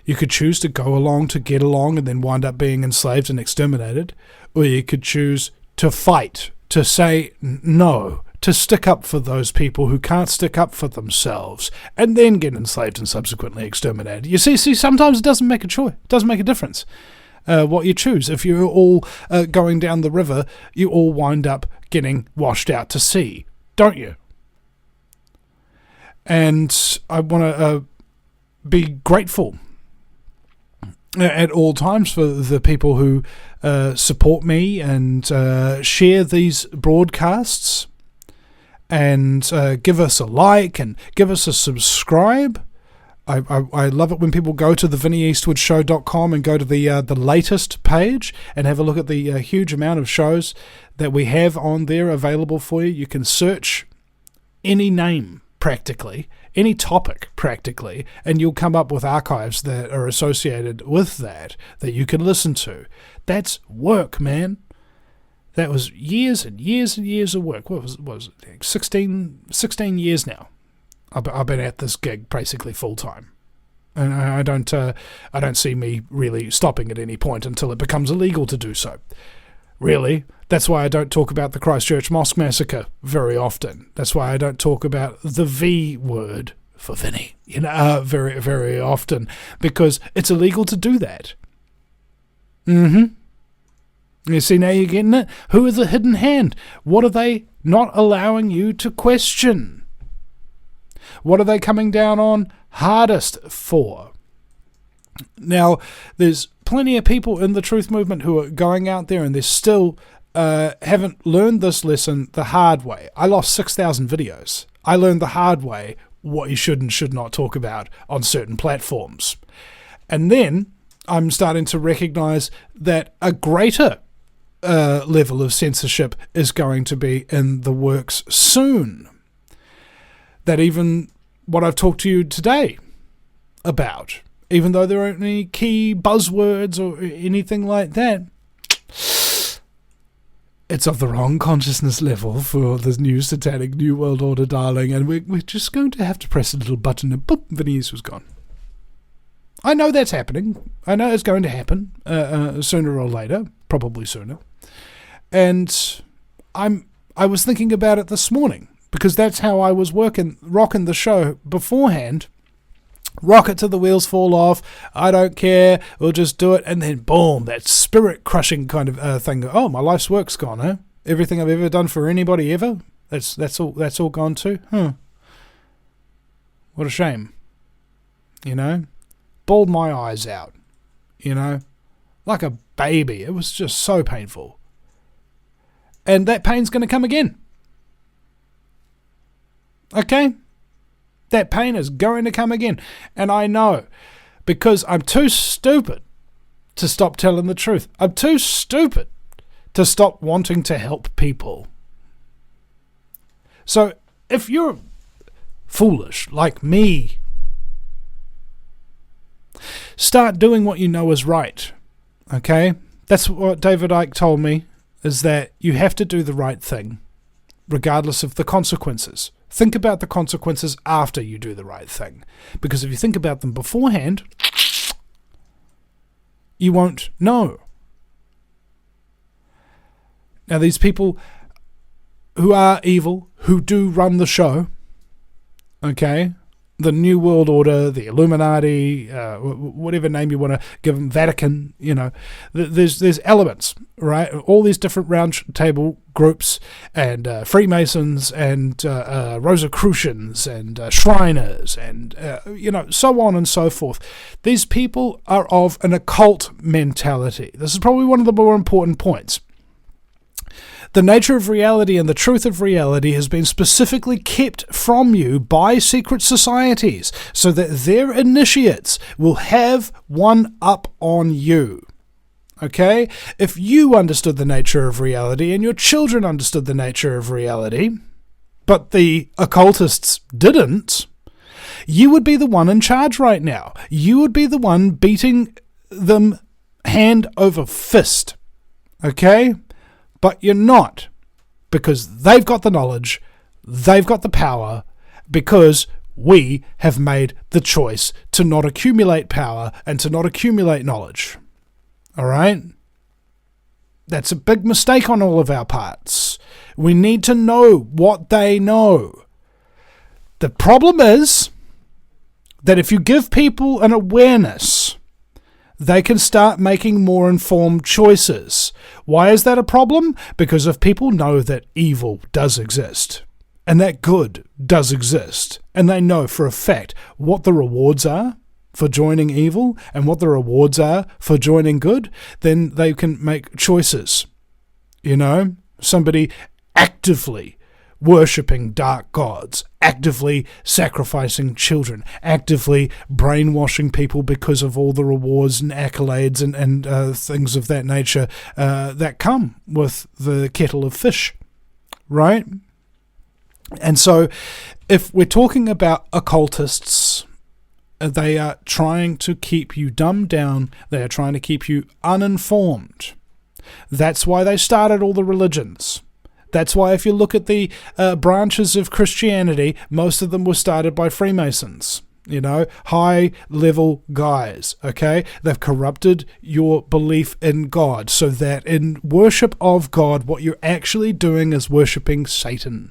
You could choose to go along to get along and then wind up being enslaved and exterminated, or you could choose to fight, to say no, to stick up for those people who can't stick up for themselves, and then get enslaved and subsequently exterminated. You see, sometimes it doesn't make a choice. It doesn't make a difference what you choose. If you're all going down the river, you all wind up getting washed out to sea, don't you? And I want to be grateful at all times for the people who support me and share these broadcasts and give us a like and give us a subscribe. I love it when people go to the VinnyEastwoodShow.com and go to the latest page and have a look at the huge amount of shows that we have on there available for you. You can search any name practically, any topic practically, and you'll come up with archives that are associated with that you can listen to. That's work, man. That was years and years and years of work. What was it? 16 years now. I've been at this gig basically full time, and I don't see me really stopping at any point until it becomes illegal to do so. Really, that's why I don't talk about the Christchurch Mosque Massacre very often. That's why I don't talk about the V word for Vinny, very, very often, because it's illegal to do that. You see, now you're getting it? Who is the hidden hand? What are they not allowing you to question? What are they coming down on hardest for? Now, there's plenty of people in the truth movement who are going out there and they still haven't learned this lesson the hard way. I lost 6,000 videos. I learned the hard way what you should and should not talk about on certain platforms. And then I'm starting to recognize that a greater level of censorship is going to be in the works soon. That even what I've talked to you today about, even though there aren't any key buzzwords or anything like that, it's of the wrong consciousness level for this new satanic New World Order, darling, and we're just going to have to press a little button and boop, Vinny was gone. I know that's happening. I know it's going to happen sooner or later, probably sooner. And I was thinking about it this morning, because that's how I was rocking the show beforehand. Rock it till the wheels fall off. I don't care. We'll just do it. And then boom, that spirit-crushing kind of thing. Oh, my life's work's gone, huh? Everything I've ever done for anybody ever? That's all gone too? Huh. What a shame. Bawled my eyes out. Like a baby. It was just so painful. And that pain's going to come again. Okay? That pain is going to come again. And I know, because I'm too stupid to stop telling the truth. I'm too stupid to stop wanting to help people. So if you're foolish like me, start doing what you know is right. Okay? That's what David Icke told me, is that you have to do the right thing, regardless of the consequences. Think about the consequences after you do the right thing. Because if you think about them beforehand, you won't know. Now, these people who are evil, who do run the show, okay, the New World Order, the Illuminati, whatever name you want to give them, Vatican, there's elements, right? All these different round table groups and Freemasons and Rosicrucians and Shriners and, so on and so forth. These people are of an occult mentality. This is probably one of the more important points. The nature of reality and the truth of reality has been specifically kept from you by secret societies so that their initiates will have one up on you. Okay? If you understood the nature of reality and your children understood the nature of reality, but the occultists didn't, you would be the one in charge right now. You would be the one beating them hand over fist. Okay? But you're not, because they've got the knowledge, they've got the power, because we have made the choice to not accumulate power and to not accumulate knowledge. All right? That's a big mistake on all of our parts. We need to know what they know. The problem is that if you give people an awareness, they can start making more informed choices. Why is that a problem? Because if people know that evil does exist, and that good does exist, and they know for a fact what the rewards are for joining evil and what the rewards are for joining good, then they can make choices. Somebody actively worshipping dark gods, actively sacrificing children, actively brainwashing people because of all the rewards and accolades and things of that nature that come with the kettle of fish, right? And so if we're talking about occultists, they are trying to keep you dumbed down. They are trying to keep you uninformed. That's why they started all the religions. That's why if you look at the branches of Christianity, most of them were started by Freemasons, high-level guys, okay? They've corrupted your belief in God so that in worship of God, what you're actually doing is worshipping Satan,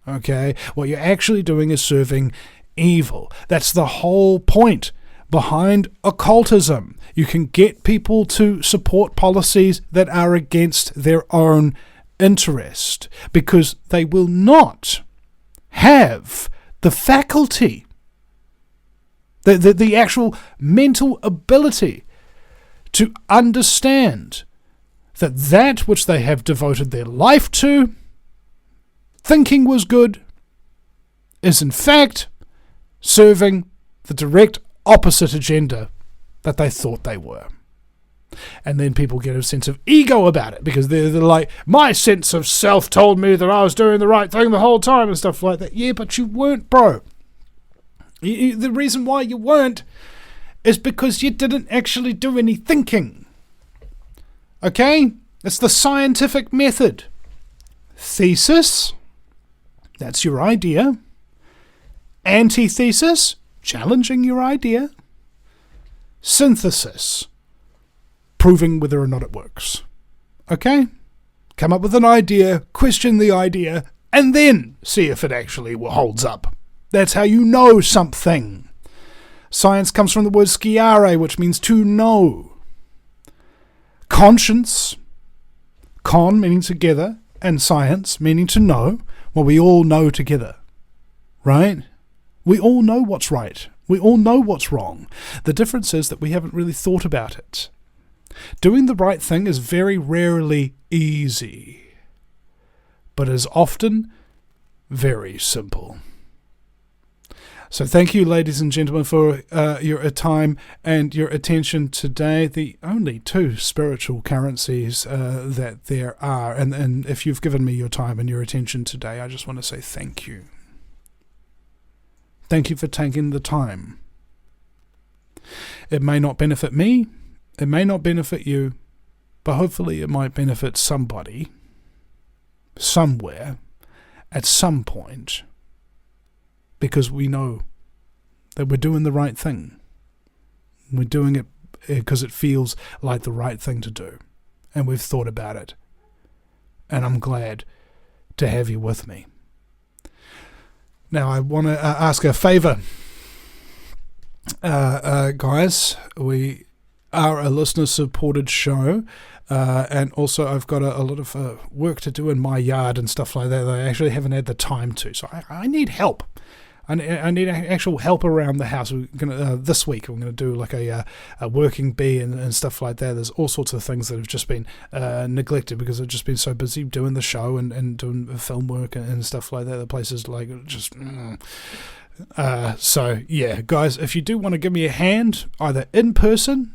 okay? What you're actually doing is serving evil. That's the whole point behind occultism. You can get people to support policies that are against their own interest, because they will not have the faculty, the actual mental ability to understand that which they have devoted their life to, thinking was good, is in fact serving the direct opposite agenda that they thought they were. And then people get a sense of ego about it, because they're like, my sense of self told me that I was doing the right thing the whole time and stuff like that. Yeah, but you weren't, bro. The reason why you weren't is because you didn't actually do any thinking. Okay? It's the scientific method. Thesis, that's your idea. Antithesis, challenging your idea. Synthesis, proving whether or not it works. Okay? Come up with an idea, question the idea, and then see if it actually holds up. That's how you know something. Science comes from the word sciare, which means to know. Conscience, con meaning together, and science meaning to know. Well, we all know together, right? We all know what's right. We all know what's wrong. The difference is that we haven't really thought about it. Doing the right thing is very rarely easy, but is often very simple. So thank you, ladies and gentlemen, for your time and your attention today. The only two spiritual currencies that there are. And if you've given me your time and your attention today, I just want to say thank you. Thank you for taking the time. It may not benefit me. It may not benefit you, but hopefully it might benefit somebody, somewhere, at some point, because we know that we're doing the right thing. We're doing it because it feels like the right thing to do, and we've thought about it, and I'm glad to have you with me. Now I want to ask a favour, guys. We are a listener-supported show, and also I've got a lot of work to do in my yard and stuff like that I actually haven't had the time to, so I need help. I need actual help around the house. We're gonna this week we're going to do like a working bee and stuff like that. There's all sorts of things that have just been neglected because I've just been so busy doing the show and doing film work and stuff like that. The place is like just... so yeah, guys, if you do want to give me a hand, either in person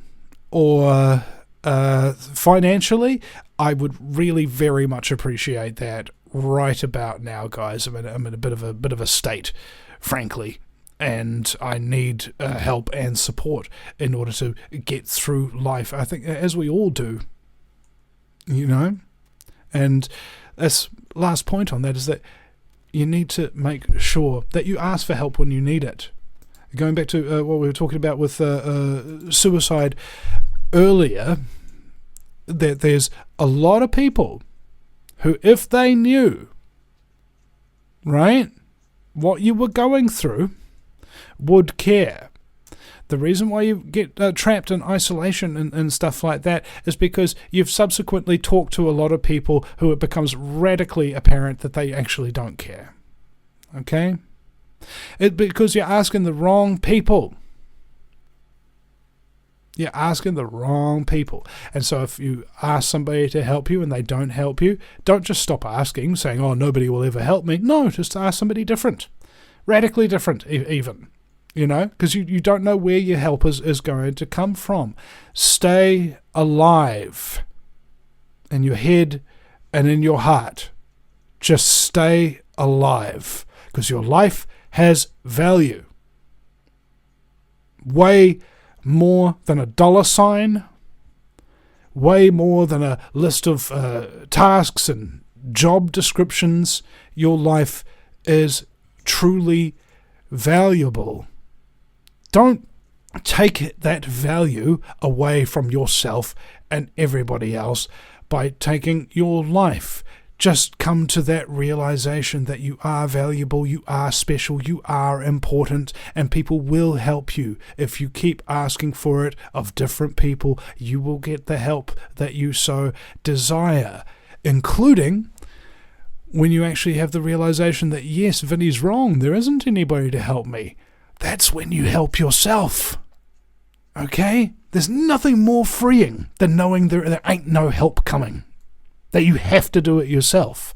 or financially, I would really very much appreciate that right about now, guys. I'm in a bit of a state, frankly, and I need help and support in order to get through life. I think, as we all do, you know. And this last point on that is that you need to make sure that you ask for help when you need it. Going back to what we were talking about with suicide earlier, that there's a lot of people who, if they knew, right, what you were going through, would care. The reason why you get trapped in isolation and stuff like that is because you've subsequently talked to a lot of people who it becomes radically apparent that they actually don't care. Okay? Because you're asking the wrong people. You're asking the wrong people. And so if you ask somebody to help you and they don't help you, don't just stop asking, saying, oh, nobody will ever help me. No, just ask somebody different. Radically different, even. You know, because you don't know where your help is going to come from. Stay alive in your head and in your heart. Just stay alive, because your life has value. Way more than a $sign, way more than a list of tasks and job descriptions. Your life is truly valuable. Don't take that value away from yourself and everybody else by taking your life. Just come to that realization that you are valuable, you are special, you are important, and people will help you. If you keep asking for it of different people, you will get the help that you so desire, including when you actually have the realization that, yes, Vinny's wrong, there isn't anybody to help me. That's when you help yourself. Okay? There's nothing more freeing than knowing there ain't no help coming. That you have to do it yourself.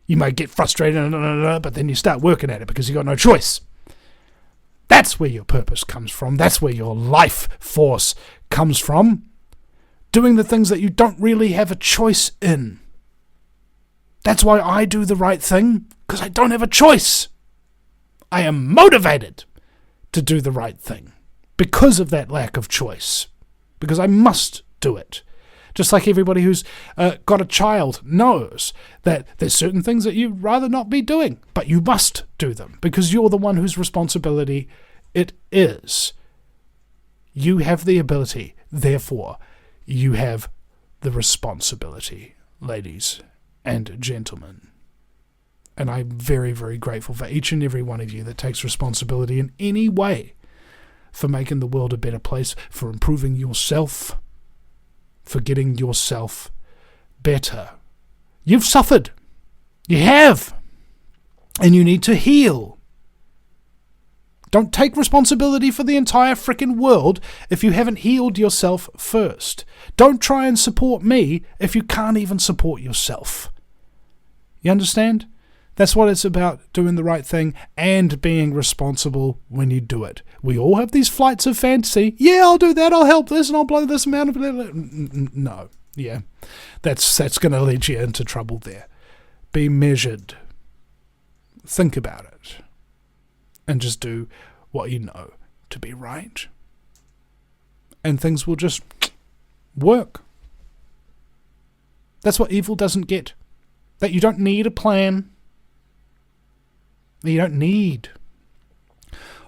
You may get frustrated, but then you start working at it because you've got no choice. That's where your purpose comes from. That's where your life force comes from. Doing the things that you don't really have a choice in. That's why I do the right thing, because I don't have a choice. I am motivated to do the right thing because of that lack of choice. Because I must do it. Just like everybody who's got a child knows that there's certain things that you'd rather not be doing, but you must do them because you're the one whose responsibility it is. You have the ability, therefore, you have the responsibility, ladies and gentlemen. And I'm very, very grateful for each and every one of you that takes responsibility in any way for making the world a better place, for improving yourself, for getting yourself better. You've suffered. You have. And you need to heal. Don't take responsibility for the entire frickin' world if you haven't healed yourself first. Don't try and support me if you can't even support yourself. You understand? That's what it's about, doing the right thing and being responsible when you do it. We all have these flights of fantasy. Yeah, I'll do that, I'll help this, and I'll blow this amount of... No, yeah. That's going to lead you into trouble there. Be measured. Think about it. And just do what you know to be right. And things will just work. That's what evil doesn't get. That you don't need a plan. You don't need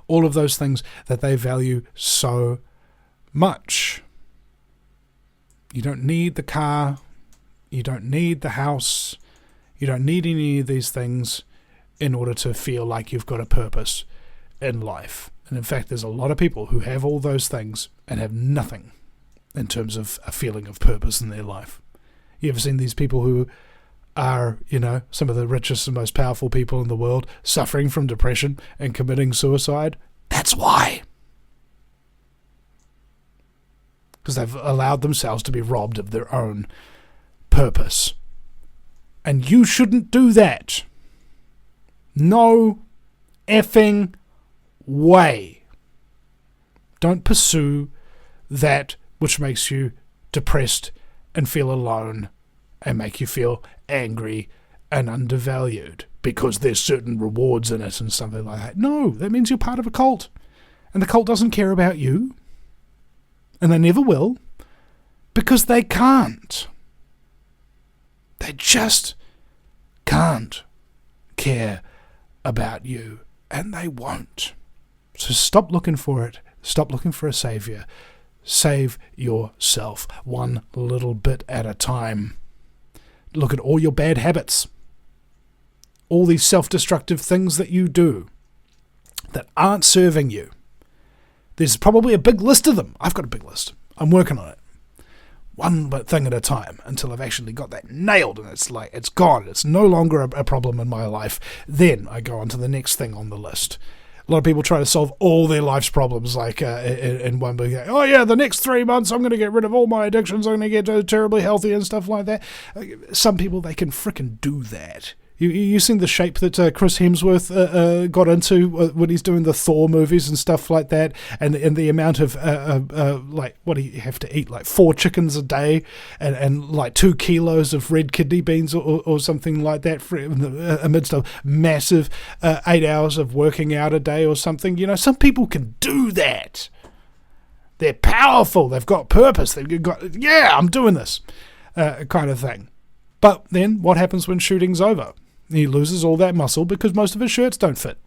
all of those things that they value so much. You don't need the car. You don't need the house. You don't need any of these things in order to feel like you've got a purpose in life. And in fact, there's a lot of people who have all those things and have nothing in terms of a feeling of purpose in their life. You ever seen these people who are, some of the richest and most powerful people in the world suffering from depression and committing suicide? That's why. Because they've allowed themselves to be robbed of their own purpose. And you shouldn't do that. No effing way. Don't pursue that which makes you depressed and feel alone and make you feel angry and undervalued because there's certain rewards in it and something like that. No, that means you're part of a cult. And the cult doesn't care about you. And they never will. Because they can't. They just can't care about you. And they won't. So stop looking for it. Stop looking for a savior. Save yourself one little bit at a time. Look at all your bad habits. All these self-destructive things that you do that aren't serving you. There's probably a big list of them. I've got a big list. I'm working on it. One thing at a time until I've actually got that nailed and it's gone. It's no longer a problem in my life. Then I go on to the next thing on the list. A lot of people try to solve all their life's problems in one big, oh yeah, the next 3 months I'm going to get rid of all my addictions, I'm going to get terribly healthy and stuff like that. Some people, they can frickin' do that. You seen the shape that Chris Hemsworth got into when he's doing the Thor movies and stuff like that, and the amount of what do you have to eat, like 4 chickens a day, and like 2 kilos of red kidney beans or something like that, amidst a massive 8 hours of working out a day or something. Some people can do that. They're powerful. They've got purpose. They've got, yeah, I'm doing this kind of thing. But then what happens when shooting's over? He loses all that muscle because most of his shirts don't fit.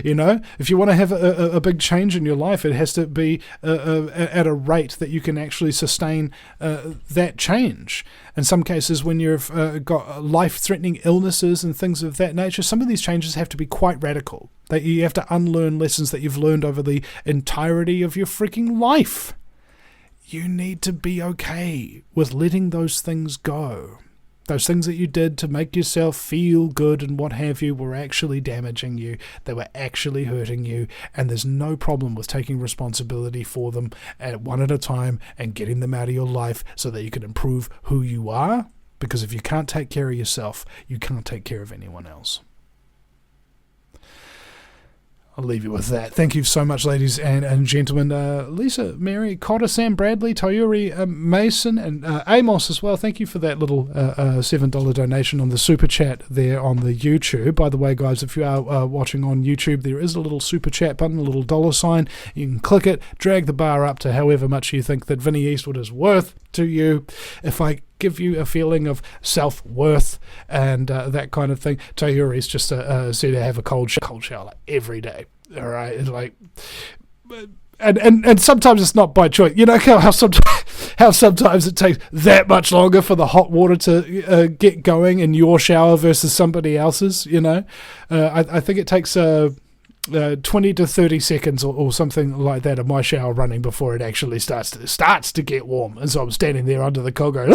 If you want to have a big change in your life, it has to be at a rate that you can actually sustain that change. In some cases, when you've got life-threatening illnesses and things of that nature, some of these changes have to be quite radical. That you have to unlearn lessons that you've learned over the entirety of your freaking life. You need to be okay with letting those things go. Those things that you did to make yourself feel good and what have you were actually damaging you. They were actually hurting you. And there's no problem with taking responsibility for them one at a time and getting them out of your life so that you can improve who you are. Because if you can't take care of yourself, you can't take care of anyone else. I'll leave you with that. Thank you so much, ladies and gentlemen. Lisa, Mary, Cotter, Sam, Bradley, Toyuri, Mason, and Amos as well. Thank you for that little $7 donation on the super chat there on the YouTube. By the way, guys, if you are watching on YouTube, there is a little super chat button, a little $sign. You can click it, drag the bar up to however much you think that Vinny Eastwood is worth to you. If I give you a feeling of self-worth and that kind of thing, Toyuri's just said to have a cold shower like every day. All right, it's like, and sometimes it's not by choice. How sometimes it takes that much longer for the hot water to get going in your shower versus somebody else's. I think it takes 20 to 30 seconds or something like that of my shower running before it actually starts to get warm. And so I'm standing there under the cold going,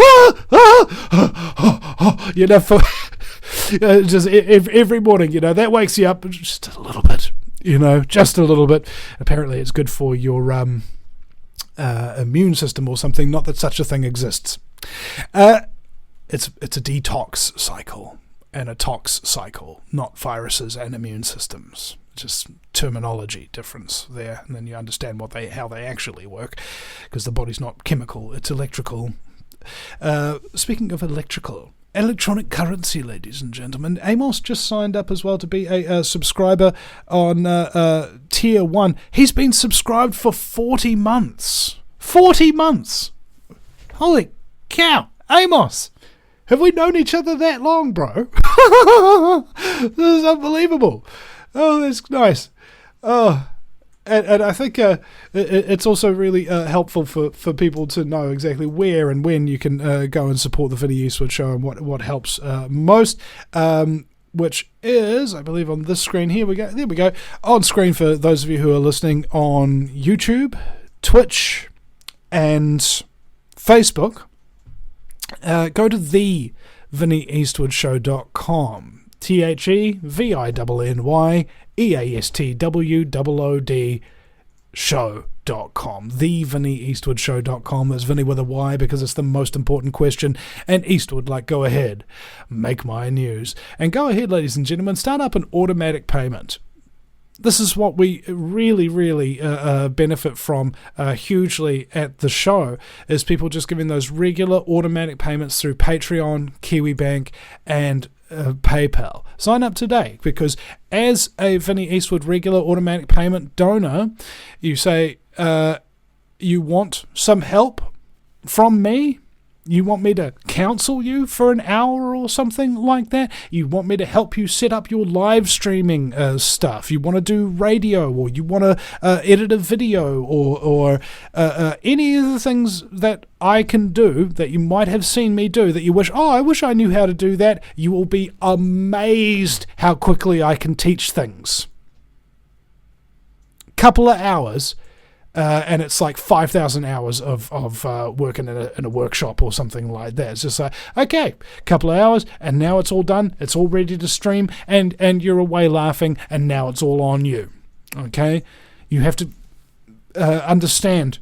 just every morning, that wakes you up just a little bit, just a little bit. Apparently it's good for your immune system or something, not that such a thing exists. It's a detox cycle and a tox cycle, not viruses and immune systems. Just terminology difference there, and then you understand how they actually work, because the body's not chemical, it's electrical. Speaking of electrical, electronic currency, ladies and gentlemen. Amos just signed up as well to be a subscriber on Tier 1. He's been subscribed for 40 months. 40 months! Holy cow! Amos! Have we known each other that long, bro? This is unbelievable. Oh, that's nice. Oh, and I think it's also really helpful for people to know exactly where and when you can go and support the Vinny Eastwood Show and what helps most, which is, I believe, on this screen. Here we go. There we go. On screen for those of you who are listening on YouTube, Twitch, and Facebook. Go to thevinnyeastwoodshow.com. TheVinnyEastwood show.com. TheVinnyEastwoodShow.com. That's Vinny with a Y because it's the most important question. And Eastwood, like, go ahead, make my news. And go ahead, ladies and gentlemen, start up an automatic payment. This is what we really, really benefit from hugely at the show, is people just giving those regular automatic payments through Patreon, KiwiBank, and PayPal. Sign up today, because as a Vinny Eastwood regular automatic payment donor, you say you want some help from me. You want me to counsel you for an hour or something like that? You want me to help you set up your live streaming stuff? You want to do radio, or you want to edit a video, or any of the things that I can do that you might have seen me do that you wish, I wish I knew how to do that. You will be amazed how quickly I can teach things. Couple of hours. And it's like 5,000 hours of working in a workshop or something like that. It's just like, okay, couple of hours, and now it's all done. It's all ready to stream, and you're away laughing, and now it's all on you. Okay? You have to understand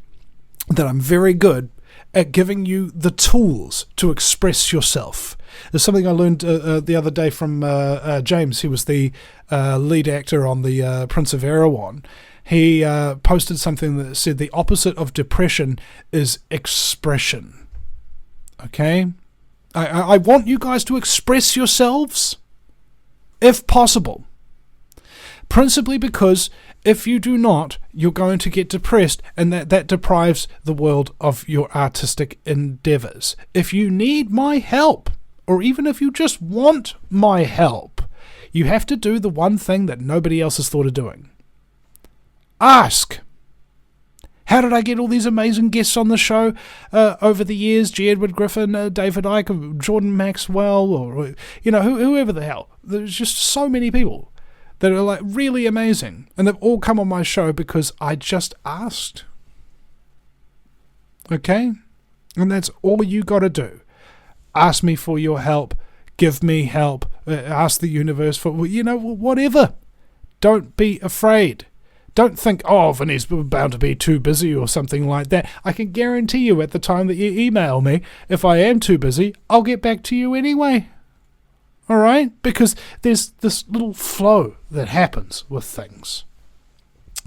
that I'm very good at giving you the tools to express yourself. There's something I learned the other day from James. He was the lead actor on the Prince of Erewhon. He posted something that said the opposite of depression is expression. Okay? I want you guys to express yourselves, if possible. Principally because if you do not, you're going to get depressed, and that deprives the world of your artistic endeavors. If you need my help, or even if you just want my help, you have to do the one thing that nobody else has thought of doing. Ask. How did I get all these amazing guests on the show over the years? G. Edward Griffin, David Icke, Jordan Maxwell, or whoever the hell. There's just so many people that are like really amazing, and they've all come on my show because I just asked. Okay? And that's all you got to do. Ask me for your help. Give me help. Ask the universe for, whatever. Don't be afraid. Don't think, Vinny's bound to be too busy or something like that. I can guarantee you at the time that you email me, if I am too busy, I'll get back to you anyway. All right? Because there's this little flow that happens with things.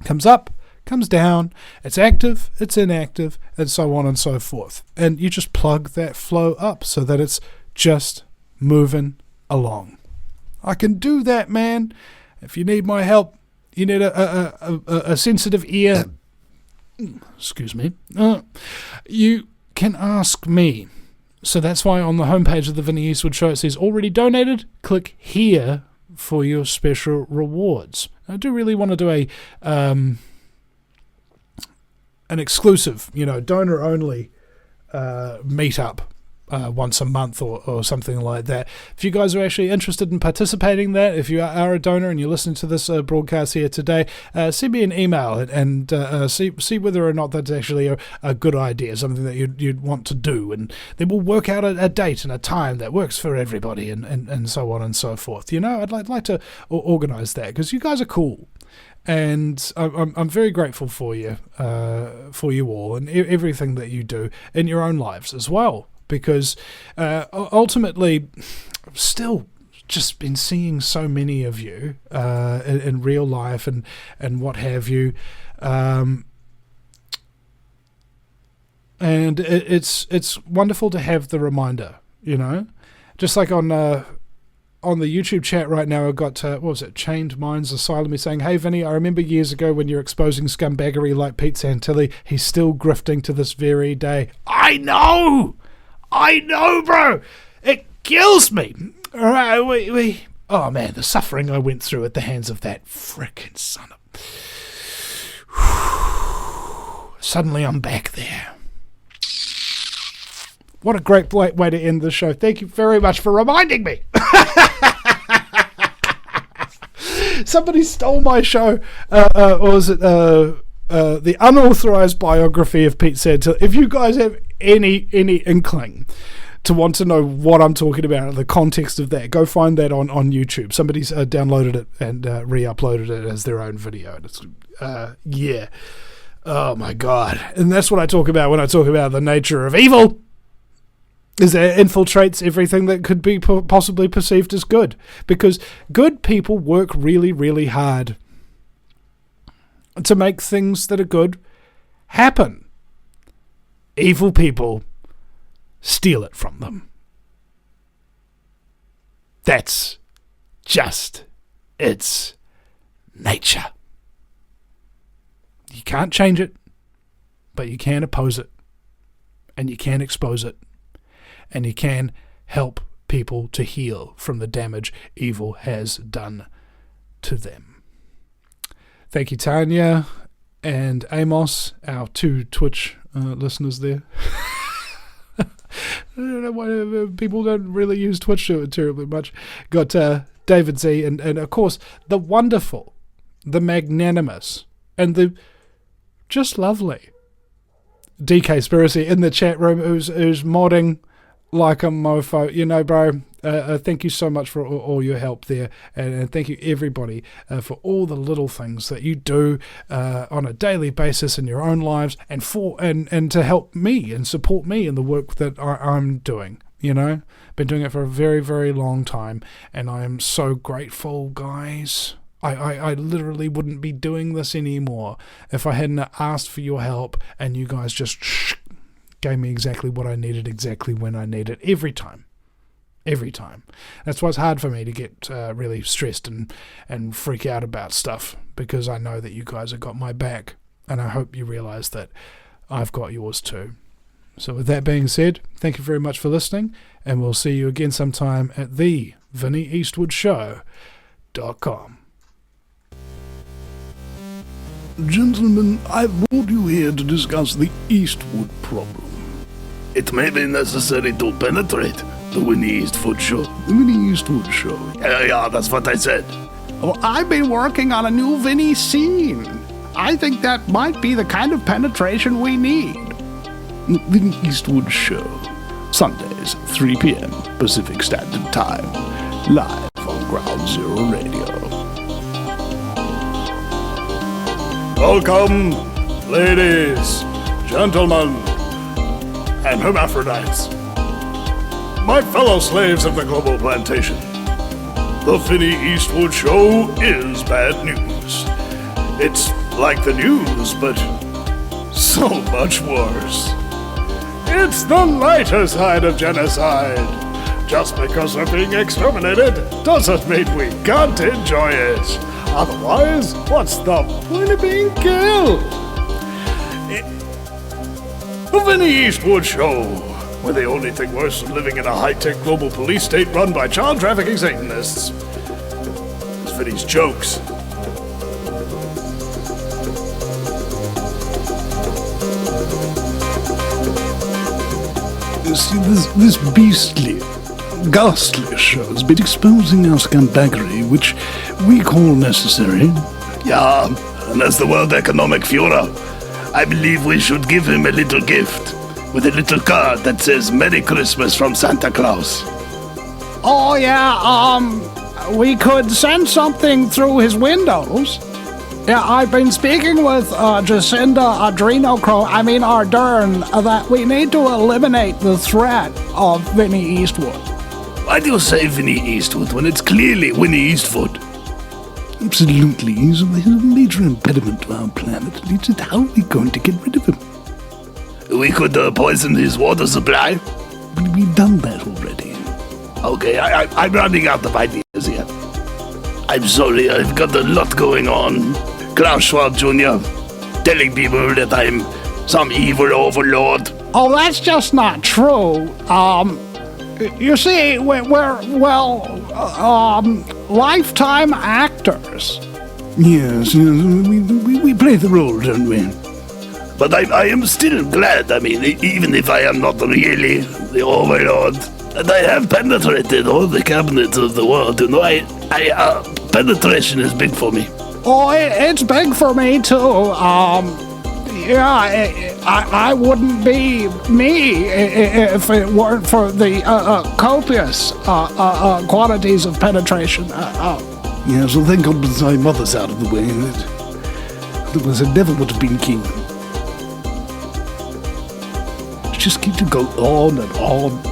Comes up, comes down, it's active, it's inactive, and so on and so forth. And you just plug that flow up so that it's just moving along. I can do that, man. If you need my help, you need a sensitive ear. Excuse me. You can ask me. So that's why on the homepage of the Vinny Eastwood Show it says already donated. Click here for your special rewards. I do really want to do an exclusive, donor only meetup. Once a month or something like that. If you guys are actually interested in participating in that, if you are a donor and you're listening to this broadcast here today, send me an email and see whether or not that's actually a good idea, something that you'd want to do, and then we'll work out a date and a time that works for everybody, and so on and so forth. I'd like to organise that, because you guys are cool. And I'm very grateful for you all, and everything that you do in your own lives as well. Because ultimately, I've still just been seeing so many of you in real life and what have you. And it's wonderful to have the reminder, Just like on the YouTube chat right now, I've got, what was it, Chained Minds Asylum is saying, hey, Vinny, I remember years ago when you're exposing scumbaggery like Pete Santilli. He's still grifting to this very day. I know, bro. It kills me. All right, oh, man, the suffering I went through at the hands of that frickin' son of... Suddenly I'm back there. What a great way to end the show. Thank you very much for reminding me. Somebody stole my show. Or was it the unauthorized biography of Pete Santilli? If you guys have any inkling to want to know what I'm talking about, the context of that, go find that on YouTube. Somebody's downloaded it and re-uploaded it as their own video. And it's, yeah. Oh my God. And that's what I talk about when I talk about the nature of evil. Is that it infiltrates everything that could be possibly perceived as good. Because good people work really, really hard to make things that are good happen. Evil people steal it from them. That's just its nature. You can't change it, but you can oppose it, and you can expose it, and you can help people to heal from the damage evil has done to them. Thank you, Tanya and Amos, our 2 Twitch listeners there. I don't know why people don't really use Twitch terribly much. Got David Z, and of course, the wonderful, the magnanimous, and the just lovely DK Spiracy in the chat room who's modding like a mofo. You know, bro, thank you so much for all your help there, and thank you everybody for all the little things that you do on a daily basis in your own lives, and to help me and support me in the work that I'm doing. You know, been doing it for a very, very long time, and I am so grateful, guys. I literally wouldn't be doing this anymore if I hadn't asked for your help and you guys just gave me exactly what I needed, exactly when I need it, every time. Every time. That's why it's hard for me to get really stressed and freak out about stuff, because I know that you guys have got my back, and I hope you realize that I've got yours too. So with that being said, thank you very much for listening, and we'll see you again sometime at the VinnyEastwoodShow.com. Gentlemen, I brought you here to discuss the Eastwood problem. It may be necessary to penetrate the Vinny Eastwood Show. The Vinny Eastwood Show. Yeah, that's what I said. Well, I've been working on a new Vinny scene. I think that might be the kind of penetration we need. The Vinny Eastwood Show. Sundays, 3 p.m. Pacific Standard Time. Live on Ground Zero Radio. Welcome, ladies, gentlemen, and hermaphrodites. My fellow slaves of the global plantation. The Vinny Eastwood Show is bad news. It's like the news, but so much worse. It's the lighter side of genocide. Just because we're being exterminated doesn't mean we can't enjoy it. Otherwise, what's the point of being killed? The Vinny Eastwood Show, where the only thing worse than living in a high-tech global police state run by child trafficking Satanists is Vinny's jokes. You see, this beastly, ghastly show has been exposing our scumbaggery, which we call necessary. Yeah, and as the World Economic Führer, I believe we should give him a little gift, with a little card that says Merry Christmas from Santa Claus. Oh, yeah, we could send something through his windows. Yeah, I've been speaking with Jacinda Ardern that we need to eliminate the threat of Vinny Eastwood. Why do you say Vinny Eastwood when it's clearly Vinny Eastwood? Absolutely, he's a major impediment to our planet. How are we going to get rid of him? We could poison his water supply. We've done that already. Okay, I'm running out of ideas here. I'm sorry, I've got a lot going on. Klaus Schwab Jr. telling people that I'm some evil overlord. Oh, that's just not true. You see, we're lifetime actors. Yes, we play the role, don't we? But I am still glad, I mean, even if I am not really the overlord, and I have penetrated all the cabinets of the world, you know, penetration is big for me. Oh, it's big for me, too. I wouldn't be me if it weren't for the copious quantities of penetration. Yeah, so thank God my mother's out of the way. Otherwise I never would have been king. Just keep to go on and on.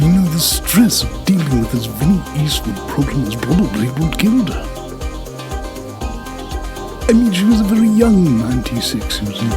You know, the stress of dealing with this Vinny Eastwood problem is probably what killed her. I mean, she was a very young 96, you see.